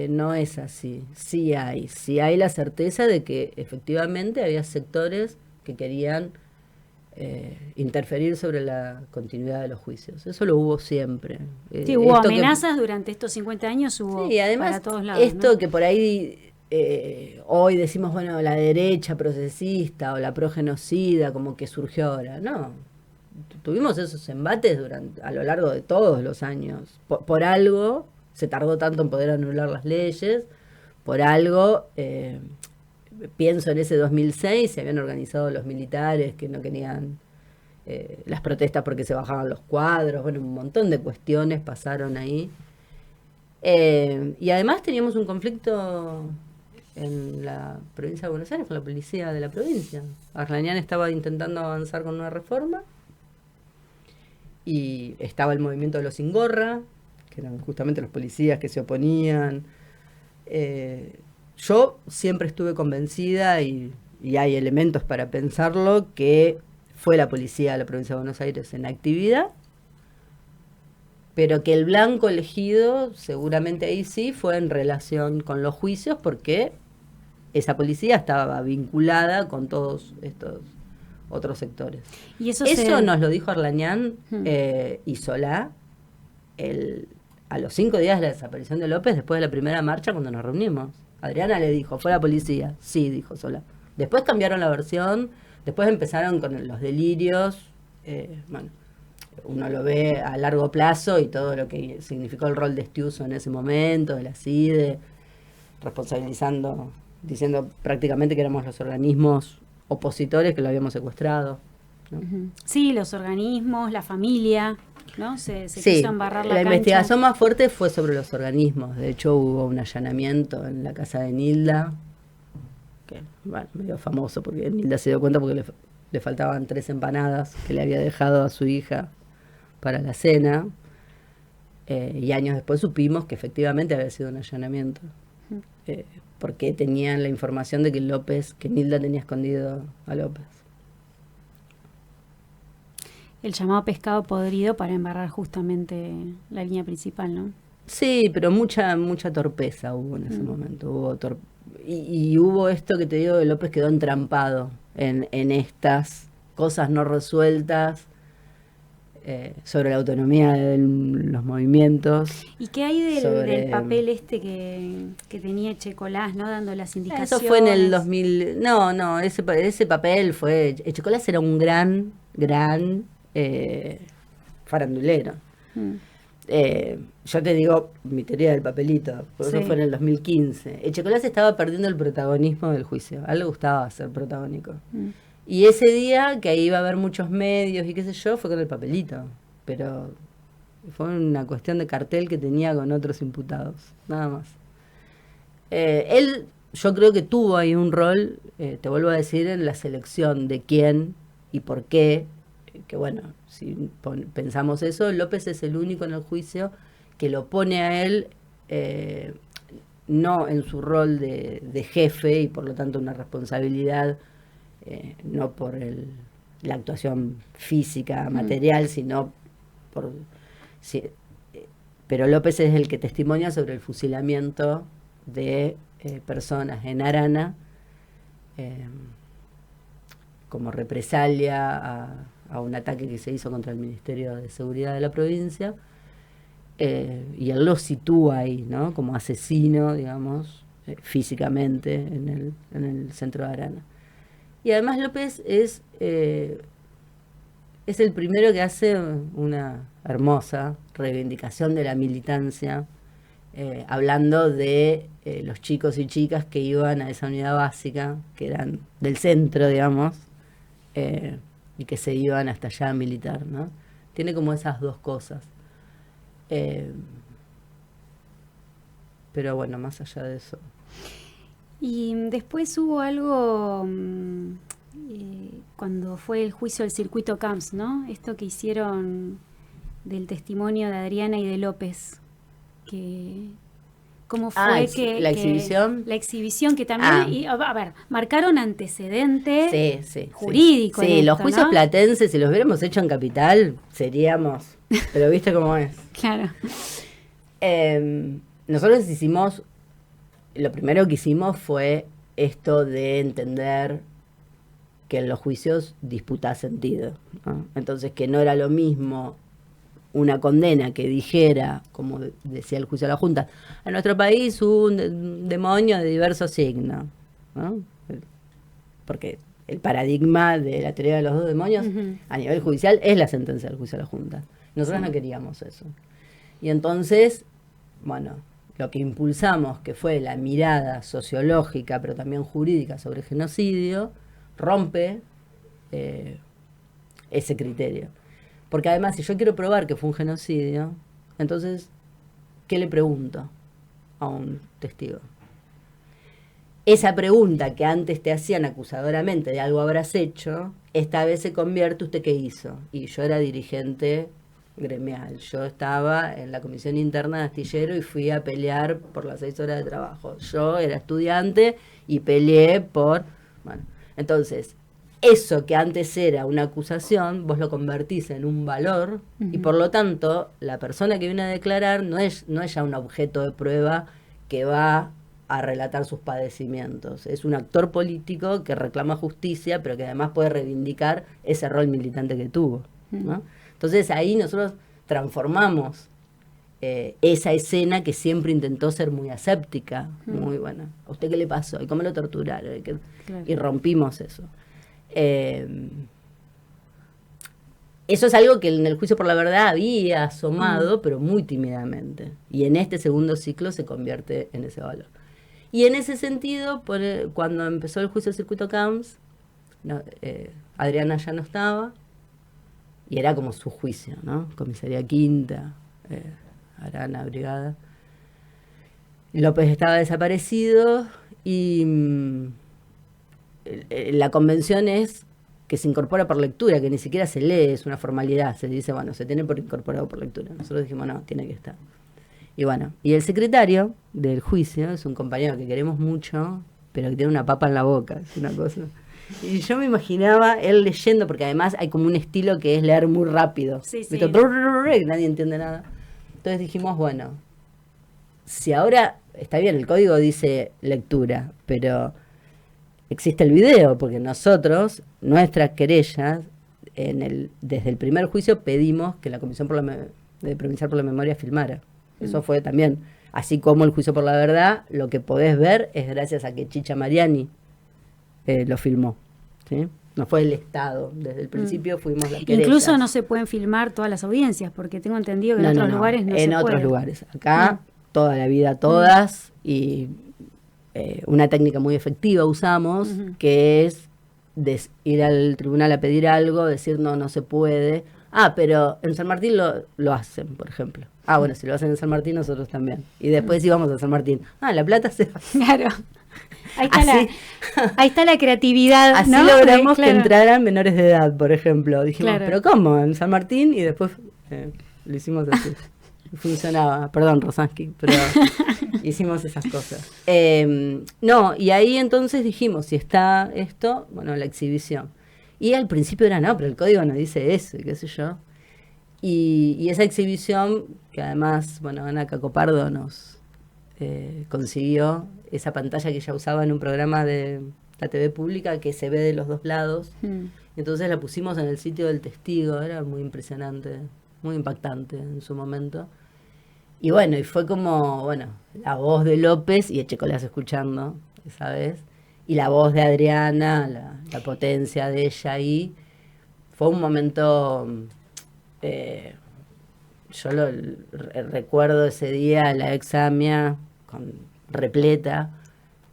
no es así. Sí hay la certeza de que efectivamente había sectores que querían interferir sobre la continuidad de los juicios. Eso lo hubo siempre. Sí, hubo amenazas durante estos 50 años, hubo sí, además, para todos lados. Esto, ¿no? que por ahí hoy decimos, bueno, la derecha procesista o la progenocida, como que surgió ahora. No, tuvimos esos embates a lo largo de todos los años. Por algo se tardó tanto en poder anular las leyes, por algo, pienso en ese 2006, se habían organizado los militares que no querían las protestas porque se bajaban los cuadros, bueno, un montón de cuestiones pasaron ahí. Y además teníamos un conflicto en la provincia de Buenos Aires con la policía de la provincia. Arlanian estaba intentando avanzar con una reforma y estaba el movimiento de los sin gorra, que eran justamente los policías que se oponían. Yo siempre estuve convencida, y hay elementos para pensarlo, que fue la policía de la provincia de Buenos Aires en actividad, pero que el blanco elegido seguramente ahí sí fue en relación con los juicios, porque esa policía estaba vinculada con todos estos otros sectores. Y eso nos lo dijo Arlañán y Solá a los 5 días de la desaparición de López, después de la primera marcha, cuando nos reunimos. Adriana le dijo, ¿fue la policía? Sí, dijo Solá. Después cambiaron la versión, después empezaron con los delirios, bueno, uno lo ve a largo plazo y todo lo que significó el rol de Estiuso en ese momento, de la CIDE, responsabilizando, diciendo prácticamente que éramos los organismos opositores que lo habíamos secuestrado, ¿no? Sí, los organismos, la familia, ¿no? Se quiso embarrar la cancha. Investigación más fuerte fue sobre los organismos. De hecho, hubo un allanamiento en la casa de Nilda, que, bueno, medio famoso, porque Nilda se dio cuenta porque le faltaban 3 empanadas que le había dejado a su hija para la cena, y años después supimos que efectivamente había sido un allanamiento, porque tenían la información de que Nilda tenía escondido a López. El llamado pescado podrido para embarrar justamente la línea principal, ¿no? Sí, pero mucha torpeza hubo en ese momento. Y hubo esto que te digo, que López quedó entrampado en estas cosas no resueltas, sobre la autonomía de los movimientos. ¿Y qué hay del papel que tenía Echecolás, ¿no? Dando las indicaciones. Eso fue en el 2000. No, ese papel fue. Echecolás era un gran farandulero. Yo te digo mi teoría del papelito, porque eso fue en el 2015. Echecolás estaba perdiendo el protagonismo del juicio. A él le gustaba ser protagónico. Y ese día, que ahí iba a haber muchos medios y qué sé yo, fue con el papelito. Pero fue una cuestión de cartel que tenía con otros imputados, nada más. Él, yo creo que tuvo ahí un rol, te vuelvo a decir, en la selección de quién y por qué. Que bueno, si pensamos eso, López es el único en el juicio que lo pone a él, no en su rol de jefe y por lo tanto una responsabilidad, no por la actuación física, material, sino por... pero López es el que testimonia sobre el fusilamiento de personas en Arana, como represalia a un ataque que se hizo contra el Ministerio de Seguridad de la provincia, y él lo sitúa ahí, ¿no? Como asesino, digamos, físicamente en el centro de Arana. Y además López es el primero que hace una hermosa reivindicación de la militancia, hablando de los chicos y chicas que iban a esa unidad básica, que eran del centro, digamos, y que se iban hasta allá a militar, ¿no? Tiene como esas dos cosas. Pero bueno, más allá de eso. Y después hubo algo cuando fue el juicio del circuito Camps, ¿no? Esto que hicieron del testimonio de Adriana y de López, ¿cómo fue la exhibición? La exhibición que también, y, a ver, marcaron antecedentes jurídicos. Sí, los juicios platenses, si los hubiéramos hecho en Capital, seríamos, pero viste cómo es. Claro. Nosotros lo primero que hicimos fue esto de entender que en los juicios disputa sentido, ¿no? Entonces, que no era lo mismo una condena que dijera, como decía el juicio de la Junta, en nuestro país hubo un demonio de diversos signos, ¿no? Porque el paradigma de la teoría de los dos demonios a nivel judicial es la sentencia del juicio de la Junta. Nosotros no queríamos eso. Y entonces, bueno, lo que impulsamos, que fue la mirada sociológica, pero también jurídica sobre el genocidio, rompe ese criterio. Porque además, si yo quiero probar que fue un genocidio, entonces, ¿qué le pregunto a un testigo? Esa pregunta que antes te hacían acusadoramente de algo habrás hecho, esta vez se convierte, ¿usted qué hizo? Y yo era dirigente gremial. Yo estaba en la comisión interna de Astillero y fui a pelear por las 6 horas de trabajo. Yo era estudiante y peleé por... Bueno, entonces, eso que antes era una acusación, vos lo convertís en un valor, y por lo tanto, la persona que viene a declarar no es ya un objeto de prueba que va a relatar sus padecimientos. Es un actor político que reclama justicia, pero que además puede reivindicar ese rol militante que tuvo, ¿no? Entonces ahí nosotros transformamos esa escena que siempre intentó ser muy aséptica, muy buena. ¿A usted qué le pasó? ¿Y cómo lo torturaron? Claro. Y rompimos eso. Eso es algo que en el juicio por la verdad había asomado, pero muy tímidamente. Y en este segundo ciclo se convierte en ese valor. Y en ese sentido, cuando empezó el juicio de Circuito Camps, Adriana ya no estaba, y era como su juicio, ¿no? Comisaría Quinta, Arana, Brigada. López estaba desaparecido y la convención es que se incorpora por lectura, que ni siquiera se lee, es una formalidad. Se dice, bueno, se tiene por incorporado por lectura. Nosotros dijimos, no, tiene que estar. Y bueno, y el secretario del juicio es un compañero que queremos mucho, pero que tiene una papa en la boca, es una cosa. Y yo me imaginaba él leyendo, porque además hay como un estilo que es leer muy rápido. Sí, sí. Que nadie entiende nada. Entonces dijimos, bueno, si ahora, está bien, el código dice lectura, pero existe el video, porque nosotros, nuestras querellas, desde el primer juicio pedimos que la Comisión Provincial por la Memoria filmara. Eso fue también, así como el juicio por la verdad, lo que podés ver es gracias a que Chicha Mariani lo filmó, ¿sí? No fue el Estado, desde el principio fuimos las querellas. Incluso no se pueden filmar todas las audiencias, porque tengo entendido que en otros lugares no se puede. En otros lugares, acá toda la vida todas, y una técnica muy efectiva usamos, que es ir al tribunal a pedir algo, decir no se puede. Pero en San Martín lo hacen, por ejemplo. Bueno, si lo hacen en San Martín, nosotros también. Y después íbamos a San Martín. La plata se va. Claro. Ahí está la creatividad. Así ¿no? logramos que entraran menores de edad, por ejemplo. Dijimos, claro. ¿pero cómo? En San Martín, y después lo hicimos así. Funcionaba. Perdón, Rosansky, pero hicimos esas cosas. Y ahí entonces dijimos, si está esto, bueno, la exhibición. Y al principio era, no, pero el código no dice eso, y qué sé yo. Y esa exhibición, que además, bueno, Ana Cacopardo nos consiguió esa pantalla que ella usaba en un programa de la TV pública que se ve de los dos lados. Entonces la pusimos en el sitio del testigo, era muy impresionante, muy impactante en su momento. Y bueno, y fue como, bueno, la voz de López y Echecolás escuchando esa vez. Y la voz de Adriana, la potencia de ella ahí, fue un momento, yo recuerdo ese día, la examia repleta,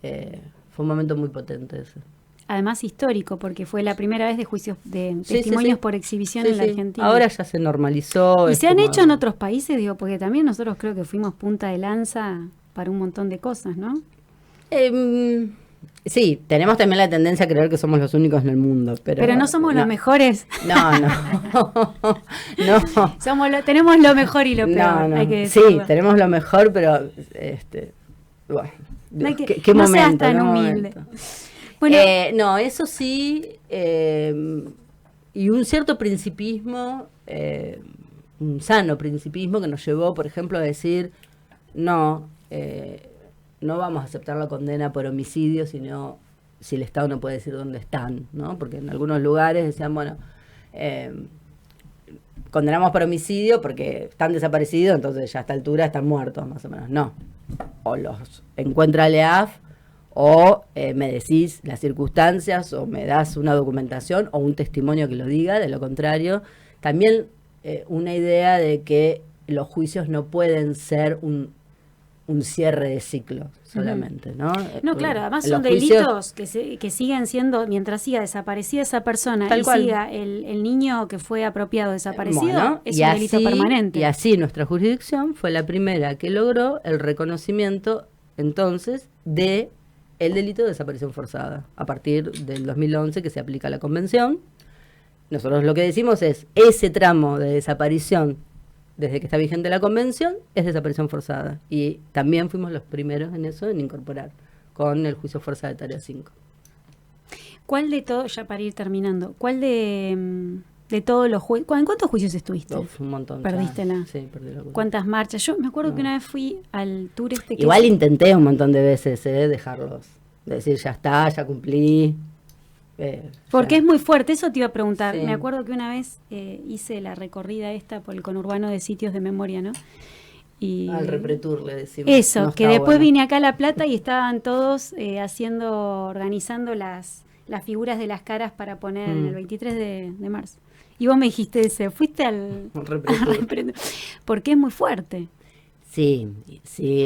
fue un momento muy potente ese. Además histórico, porque fue la primera vez de juicios de testimonios por exhibición en la Argentina. Ahora ya se normalizó. ¿Y se han hecho en otros países? Digo, porque también nosotros creo que fuimos punta de lanza para un montón de cosas, ¿no? Sí, tenemos también la tendencia a creer que somos los únicos en el mundo. Pero no somos los mejores. No. Tenemos lo mejor y lo peor, hay que decirlo. Sí, tenemos lo mejor, pero bueno, Dios, ¿qué no momento? Seas tan humilde. Bueno, eso sí, y un cierto principismo, un sano principismo que nos llevó, por ejemplo, a decir, no vamos a aceptar la condena por homicidio, sino si el Estado no puede decir dónde están, ¿no? Porque en algunos lugares decían, bueno, condenamos por homicidio porque están desaparecidos, entonces ya a esta altura están muertos, más o menos. No. O los encuentra el EAF, o me decís las circunstancias, o me das una documentación o un testimonio que lo diga, de lo contrario. También una idea de que los juicios no pueden ser un cierre de ciclo solamente, ¿no? No, claro, además son delitos que siguen siendo, mientras siga desaparecida esa persona y siga el niño que fue apropiado desaparecido, es un delito permanente. Y así nuestra jurisdicción fue la primera que logró el reconocimiento entonces de el delito de desaparición forzada, a partir del 2011 que se aplica la convención. Nosotros lo que decimos es, ese tramo de desaparición desde que está vigente la convención, es desaparición forzada. Y también fuimos los primeros en eso, en incorporar, con el juicio fuerza de tarea 5. ¿Cuál de todo, ya para ir terminando, cuál de De todos los juicios. ¿En cuántos juicios estuviste? Un montón. ¿Perdiste la? Sí, perdí la cuenta. ¿Cuántas marchas? Yo me acuerdo que una vez fui al tour que Igual intenté un montón de veces dejarlos. Decir, ya está, ya cumplí. Porque es muy fuerte, eso te iba a preguntar. Sí. Me acuerdo que una vez hice la recorrida esta por el conurbano de sitios de memoria, ¿no? Y al Repretur le decimos. Eso, no que después bueno. vine acá a La Plata y estaban todos organizando las figuras de las caras para poner en el 23 de marzo. Y vos me dijiste fuiste al Repretur. Porque es muy fuerte. Sí.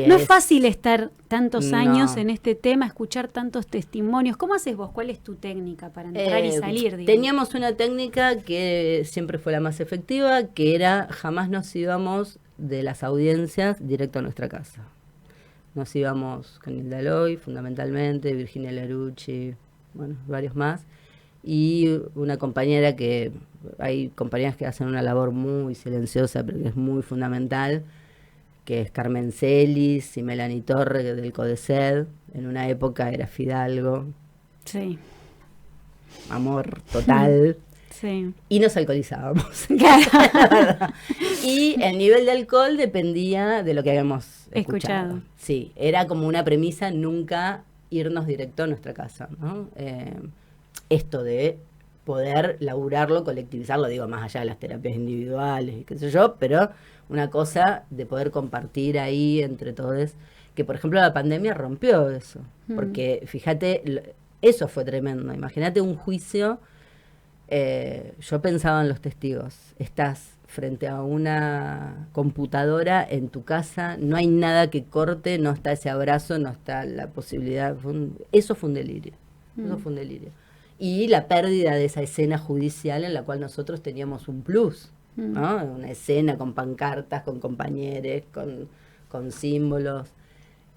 No es fácil estar tantos años en este tema, escuchar tantos testimonios. ¿Cómo haces vos? ¿Cuál es tu técnica para entrar y salir? Digamos? Teníamos una técnica que siempre fue la más efectiva, que era jamás nos íbamos de las audiencias directo a nuestra casa. Nos íbamos con Hilda Loy, fundamentalmente, Virginia Larucci, bueno, varios más, y una compañera que, hay compañeras que hacen una labor muy silenciosa, pero que es muy fundamental, que es Carmen Celis y Melanie Torre del CODECED. En una época era Fidalgo. Sí. Amor total. Sí. Y nos alcoholizábamos. Claro. Y el nivel de alcohol dependía de lo que habíamos escuchado. Sí, era como una premisa nunca irnos directo a nuestra casa, ¿no? Esto de poder laburarlo, colectivizarlo, digo, más allá de las terapias individuales y qué sé yo, pero una cosa de poder compartir ahí entre todos, que por ejemplo la pandemia rompió eso, porque fíjate, eso fue tremendo, imagínate un juicio, yo pensaba en los testigos, estás frente a una computadora en tu casa, no hay nada que corte, no está ese abrazo, no está la posibilidad, eso fue un delirio, eso fue un delirio. Y la pérdida de esa escena judicial en la cual nosotros teníamos un plus, ¿no? Una escena con pancartas, con compañeros, con símbolos.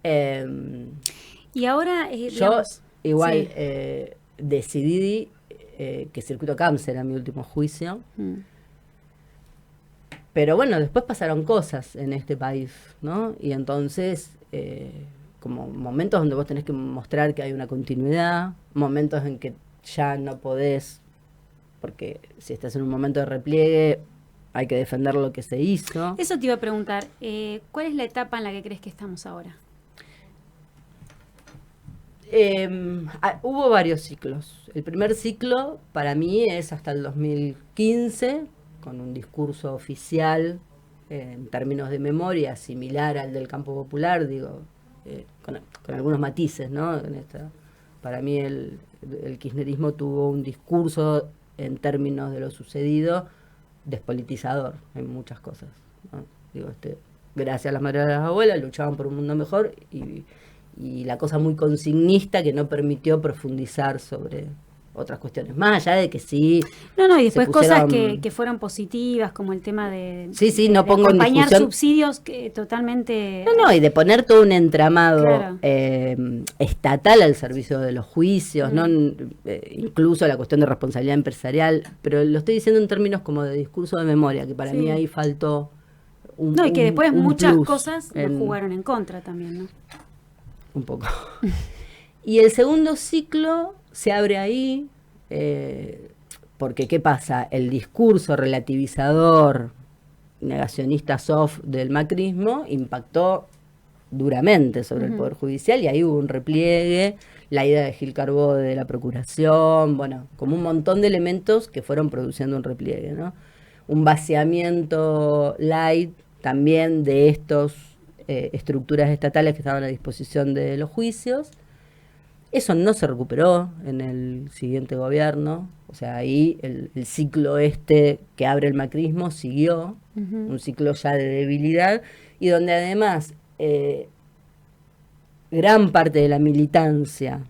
Y ahora, yo igual decidí que Circuito Camps era mi último juicio. Pero bueno, después pasaron cosas en este país, ¿no? Y entonces, como momentos donde vos tenés que mostrar que hay una continuidad, momentos en que ya no podés, porque si estás en un momento de repliegue, hay que defender lo que se hizo. Eso te iba a preguntar, ¿cuál es la etapa en la que crees que estamos ahora? Hubo varios ciclos. El primer ciclo para mí es hasta el 2015, con un discurso oficial en términos de memoria similar al del campo popular, digo, con algunos matices, ¿no? Para mí el kirchnerismo tuvo un discurso en términos de lo sucedido despolitizador en muchas cosas, ¿no? Digo, gracias a las madres de las abuelas luchaban por un mundo mejor y la cosa muy consignista que no permitió profundizar sobre otras cuestiones, más allá de que sí. No, y después cosas que fueron positivas, como el tema de no de pongo acompañar en discusión subsidios que totalmente. Y de poner todo un entramado claro. Estatal al servicio de los juicios, ¿no? Incluso la cuestión de responsabilidad empresarial, pero lo estoy diciendo en términos como de discurso de memoria, que para mí ahí faltó y que después muchas plus cosas nos jugaron en contra también, ¿no? Un poco. Y el segundo ciclo se abre ahí, porque ¿qué pasa? El discurso relativizador, negacionista soft del macrismo impactó duramente sobre el Poder Judicial y ahí hubo un repliegue, la ida de Gil Carbó de la Procuración, bueno, como un montón de elementos que fueron produciendo un repliegue, ¿no? Un vaciamiento light también de estos estructuras estatales que estaban a disposición de los juicios. Eso no se recuperó en el siguiente gobierno, o sea, ahí el ciclo que abre el macrismo siguió, un ciclo ya de debilidad, y donde además gran parte de la militancia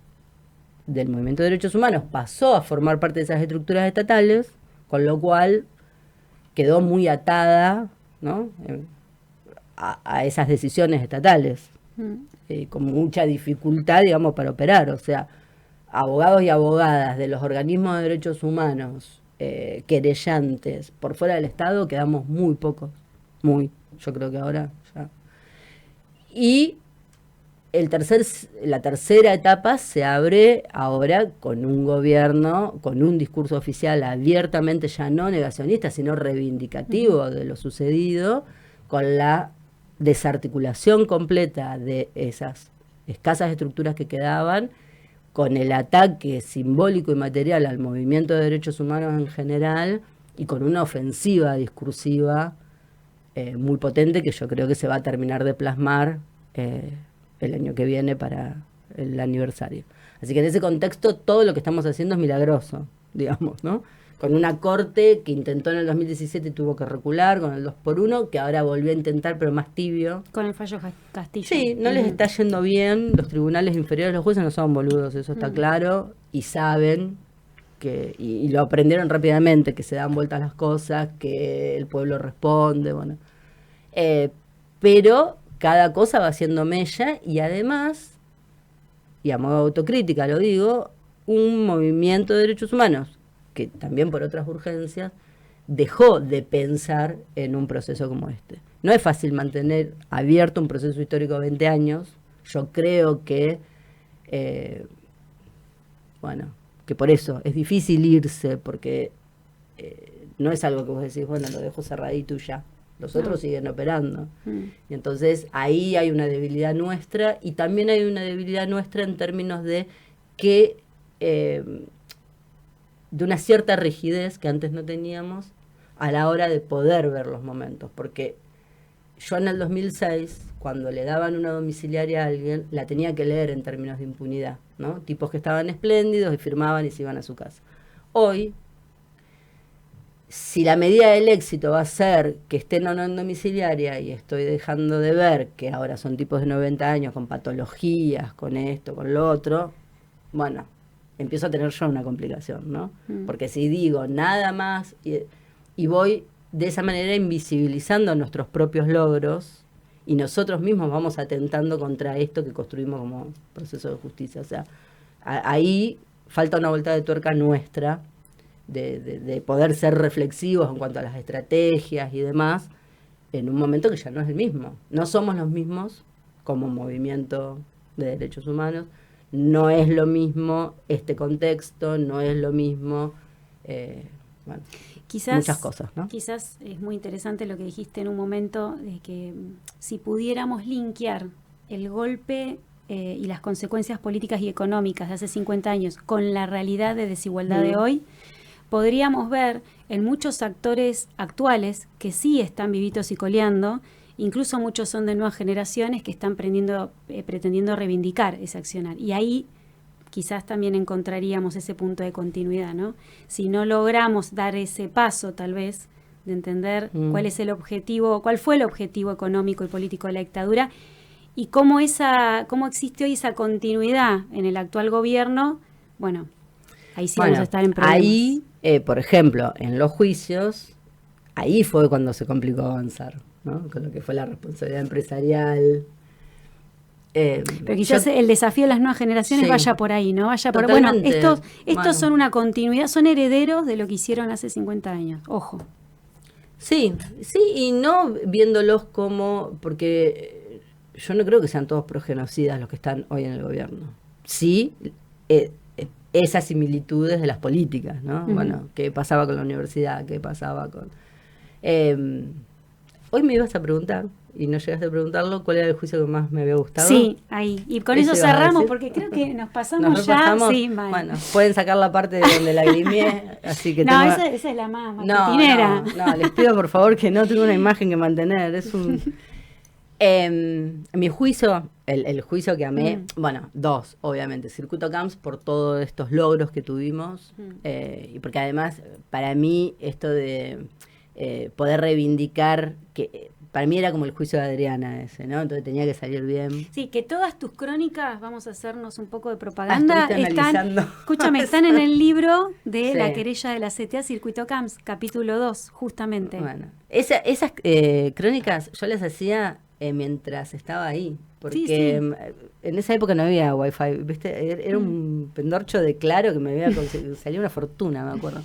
del movimiento de derechos humanos pasó a formar parte de esas estructuras estatales, con lo cual quedó muy atada, ¿no? a esas decisiones estatales. Con mucha dificultad, digamos, para operar. O sea, abogados y abogadas de los organismos de derechos humanos, querellantes, por fuera del Estado, quedamos muy pocos. Yo creo que ahora ya. Y la tercera etapa se abre ahora con un gobierno, con un discurso oficial abiertamente ya no negacionista, sino reivindicativo de lo sucedido, con la desarticulación completa de esas escasas estructuras que quedaban, con el ataque simbólico y material al movimiento de derechos humanos en general y con una ofensiva discursiva muy potente que yo creo que se va a terminar de plasmar el año que viene para el aniversario. Así que en ese contexto todo lo que estamos haciendo es milagroso, digamos, ¿no? Con una corte que intentó en el 2017 y tuvo que recular, con el 2x1, que ahora volvió a intentar, pero más tibio. Con el fallo Castillo. Sí, no les está yendo bien, los tribunales inferiores, los jueces no son boludos, eso está claro, y saben que, y lo aprendieron rápidamente, que se dan vueltas las cosas, que el pueblo responde, bueno. Pero cada cosa va haciendo mella, y además, y a modo de autocrítica lo digo, un movimiento de derechos humanos que también por otras urgencias, dejó de pensar en un proceso como este. No es fácil mantener abierto un proceso histórico de 20 años. Yo creo que, que por eso es difícil irse, porque no es algo que vos decís, bueno, lo dejo cerradito y ya. Los otros siguen operando. Y entonces ahí hay una debilidad nuestra, y también hay una debilidad nuestra en términos de que de una cierta rigidez que antes no teníamos a la hora de poder ver los momentos, porque yo en el 2006, cuando le daban una domiciliaria a alguien, la tenía que leer en términos de impunidad, ¿no? Tipos que estaban espléndidos y firmaban y se iban a su casa. Hoy, si la medida del éxito va a ser que estén o no en domiciliaria, y estoy dejando de ver que ahora son tipos de 90 años con patologías, con esto, con lo otro, bueno, empiezo a tener yo una complicación, ¿no? Porque si digo nada más y voy de esa manera invisibilizando nuestros propios logros, y nosotros mismos vamos atentando contra esto que construimos como proceso de justicia. O sea, ahí falta una vuelta de tuerca nuestra de poder ser reflexivos en cuanto a las estrategias y demás, en un momento que ya no es el mismo. No somos los mismos como movimiento de derechos humanos. No es lo mismo este contexto, no es lo mismo, muchas cosas, ¿no? Quizás es muy interesante lo que dijiste en un momento, de que si pudiéramos linkear el golpe y las consecuencias políticas y económicas de hace 50 años con la realidad de desigualdad de hoy, podríamos ver en muchos actores actuales que sí están vivitos y coleando. Incluso muchos son de nuevas generaciones que están pretendiendo reivindicar ese accionar. Y ahí quizás también encontraríamos ese punto de continuidad, ¿no? Si no logramos dar ese paso, tal vez, de entender cuál es el objetivo, cuál fue el objetivo económico y político de la dictadura, y cómo existe hoy esa continuidad en el actual gobierno, bueno, ahí sí vamos a estar en problemas. Ahí, por ejemplo, en los juicios, ahí fue cuando se complicó avanzar, ¿no? Con lo que fue la responsabilidad empresarial. Pero quizás el desafío de las nuevas generaciones vaya por ahí, ¿no? Vaya por bueno, estos son una continuidad, son herederos de lo que hicieron hace 50 años. Ojo. Sí, y no viéndolos como, porque yo no creo que sean todos progenocidas los que están hoy en el gobierno. Sí, esas similitudes de las políticas, ¿no? Bueno, qué pasaba con la universidad, qué pasaba con... Hoy me ibas a preguntar, y no llegaste a preguntarlo, cuál era el juicio que más me había gustado. Sí, ahí. Y con eso cerramos, porque creo que nos pasamos ya. Sí, vale. Bueno, pueden sacar la parte de donde lagrimé, así que no, esa es la más matutinera. No, les pido por favor que no tengo una imagen que mantener. Es un... mi juicio, el juicio que amé, bueno, dos, obviamente, Circuito Camps, por todos estos logros que tuvimos, y porque además, para mí, esto de poder reivindicar, que para mí era como el juicio de Adriana ese, ¿no? Entonces tenía que salir bien. Sí, que todas tus crónicas, vamos a hacernos un poco de propaganda, están en el libro de La querella de la CTA Circuito Camps, capítulo 2, justamente. Bueno, esas crónicas yo las hacía mientras estaba ahí, porque en esa época no había wifi, ¿viste? Era un pendorcho de Claro que me había conseguido, salía una fortuna, me acuerdo.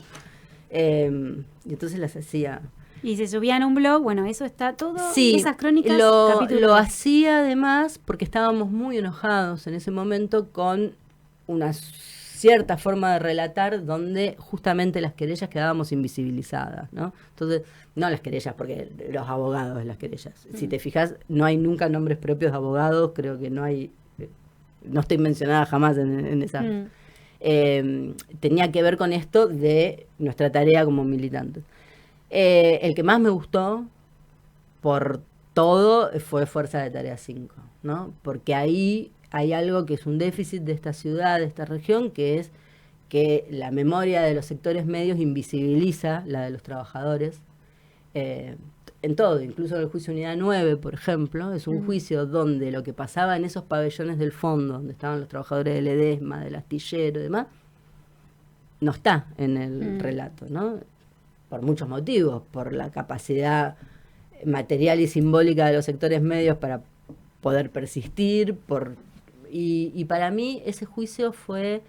Y entonces las hacía. Y se subían a un blog, bueno, eso está todo, Sí, esas crónicas, lo hacía además porque estábamos muy enojados en ese momento con una cierta forma de relatar donde justamente las querellas quedábamos invisibilizadas, ¿no? Entonces, no las querellas, porque los abogados de las querellas. Si te fijas, no hay nunca nombres propios de abogados, creo que no hay, no estoy mencionada jamás en esa... tenía que ver con esto de nuestra tarea como militantes. El que más me gustó por todo fue Fuerza de Tarea 5, ¿no? Porque ahí hay algo que es un déficit de esta ciudad, de esta región, que es que la memoria de los sectores medios invisibiliza la de los trabajadores. En todo, incluso el juicio Unidad 9, por ejemplo, es un juicio donde lo que pasaba en esos pabellones del fondo, donde estaban los trabajadores del Edesma, del astillero y demás, no está en el relato, ¿no? Por muchos motivos, por la capacidad material y simbólica de los sectores medios para poder persistir, y para mí ese juicio fue,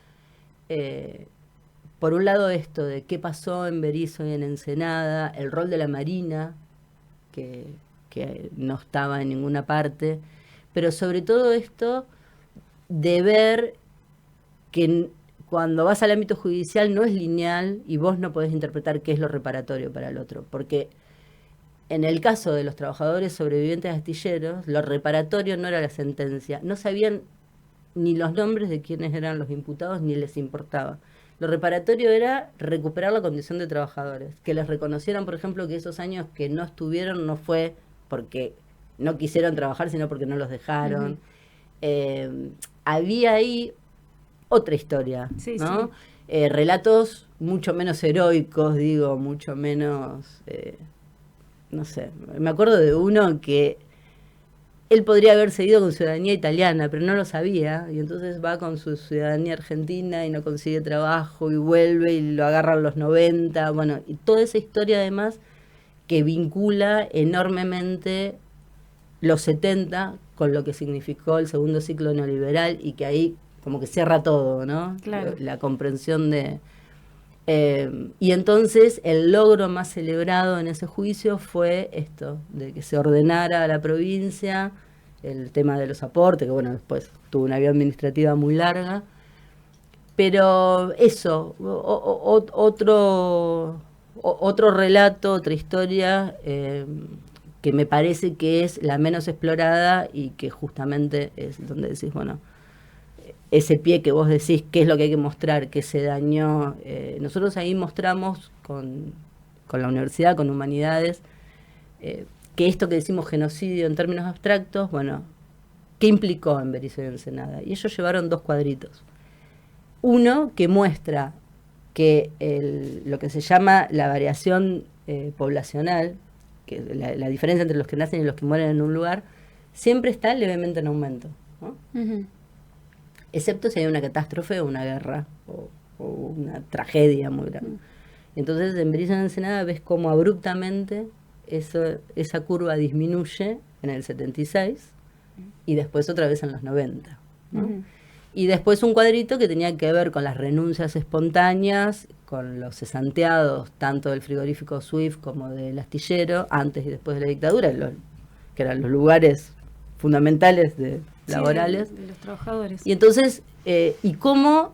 por un lado esto de qué pasó en Berisso y en Ensenada, el rol de la Marina, que no estaba en ninguna parte, pero sobre todo esto de ver que cuando vas al ámbito judicial no es lineal y vos no podés interpretar qué es lo reparatorio para el otro, porque en el caso de los trabajadores sobrevivientes de astilleros, lo reparatorio no era la sentencia, no sabían ni los nombres de quiénes eran los imputados ni les importaba. Lo reparatorio era recuperar la condición de trabajadores, que les reconocieran, por ejemplo, que esos años que no estuvieron no fue porque no quisieron trabajar, sino porque no los dejaron. Había ahí otra historia, sí, ¿no? Sí. Relatos mucho menos heroicos, digo, mucho menos, no sé, me acuerdo de uno que él podría haber seguido con ciudadanía italiana, pero no lo sabía, y entonces va con su ciudadanía argentina y no consigue trabajo y vuelve y lo agarran los 90, bueno, y toda esa historia además que vincula enormemente los 70 con lo que significó el segundo ciclo neoliberal y que ahí como que cierra todo, ¿no? Claro. La comprensión de... y entonces el logro más celebrado en ese juicio fue esto, de que se ordenara a la provincia el tema de los aportes, que bueno, después tuvo una vía administrativa muy larga, pero eso, otro relato, otra historia que me parece que es la menos explorada y que justamente es donde decís, bueno, ese pie que vos decís, qué es lo que hay que mostrar, que se dañó. Nosotros ahí mostramos con la universidad, con Humanidades, que esto que decimos genocidio en términos abstractos, bueno, ¿qué implicó en Berisso y Ensenada? Y ellos llevaron 2 cuadritos. Uno que muestra que lo que se llama la variación poblacional, que la diferencia entre los que nacen y los que mueren en un lugar, siempre está levemente en aumento, ¿no? Excepto si hay una catástrofe o una guerra o una tragedia muy grande. Entonces en Berisso y Ensenada ves cómo abruptamente esa curva disminuye en el 76 y después otra vez en los 90, ¿no? Y después un cuadrito que tenía que ver con las renuncias espontáneas, con los cesanteados, tanto del frigorífico Swift como del astillero, antes y después de la dictadura, que eran los lugares fundamentales laborales. De los trabajadores. Y entonces, y cómo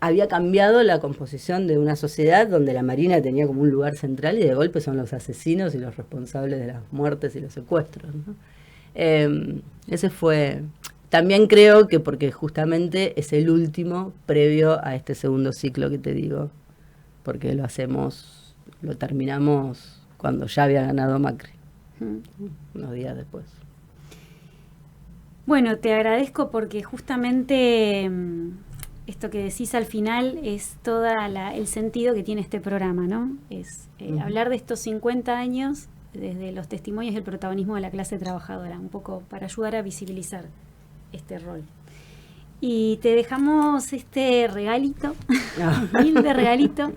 había cambiado la composición de una sociedad donde la Marina tenía como un lugar central y de golpe son los asesinos y los responsables de las muertes y los secuestros, ¿no? Ese fue... También creo que porque justamente es el último previo a este segundo ciclo que te digo, porque lo terminamos cuando ya había ganado Macri, unos días después. Bueno, te agradezco porque justamente esto que decís al final es todo el sentido que tiene este programa, ¿no? Es hablar de estos 50 años desde los testimonios y el protagonismo de la clase trabajadora, un poco para ayudar a visibilizar este rol. Y te dejamos este regalito, humilde regalito.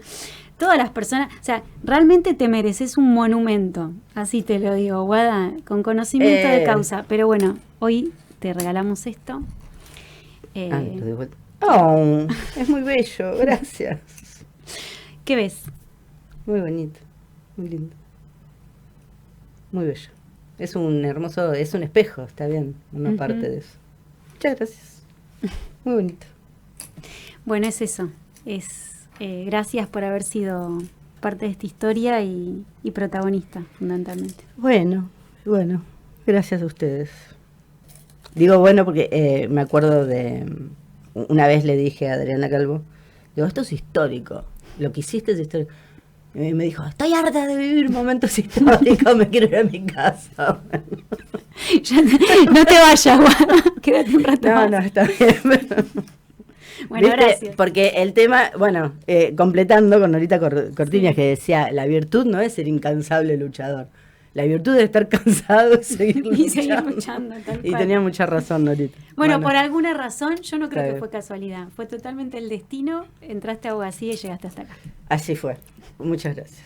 Todas las personas, o sea, realmente te mereces un monumento, así te lo digo, Guada, con conocimiento de causa. Pero bueno, hoy te regalamos esto. Oh, es muy bello, gracias. ¿Qué ves? Muy bonito, muy lindo. muy bello. Es un hermoso, es un espejo, está bien, una parte de eso. Muchas gracias. Muy bonito. Bueno, es eso. Gracias por haber sido parte de esta historia y protagonista, fundamentalmente. Bueno, gracias a ustedes. Digo bueno porque me acuerdo de... Una vez le dije a Adriana Calvo, digo, esto es histórico, lo que hiciste es histórico. Y me dijo, estoy harta de vivir momentos históricos, me quiero ir a mi casa. No te vayas, quédate un rato más. No, está bien. Bueno, ¿viste? gracias. Porque el tema, bueno, completando con Norita Cortiñas, que decía, la virtud no es ser incansable luchador. La virtud es estar cansado y seguir luchando. Y seguir luchando, tal cual. Y tenía mucha razón, Norita. Bueno, por alguna razón, yo no creo Está que fue casualidad. Fue totalmente el destino. Entraste a Abogacía y llegaste hasta acá. Así fue. Muchas gracias.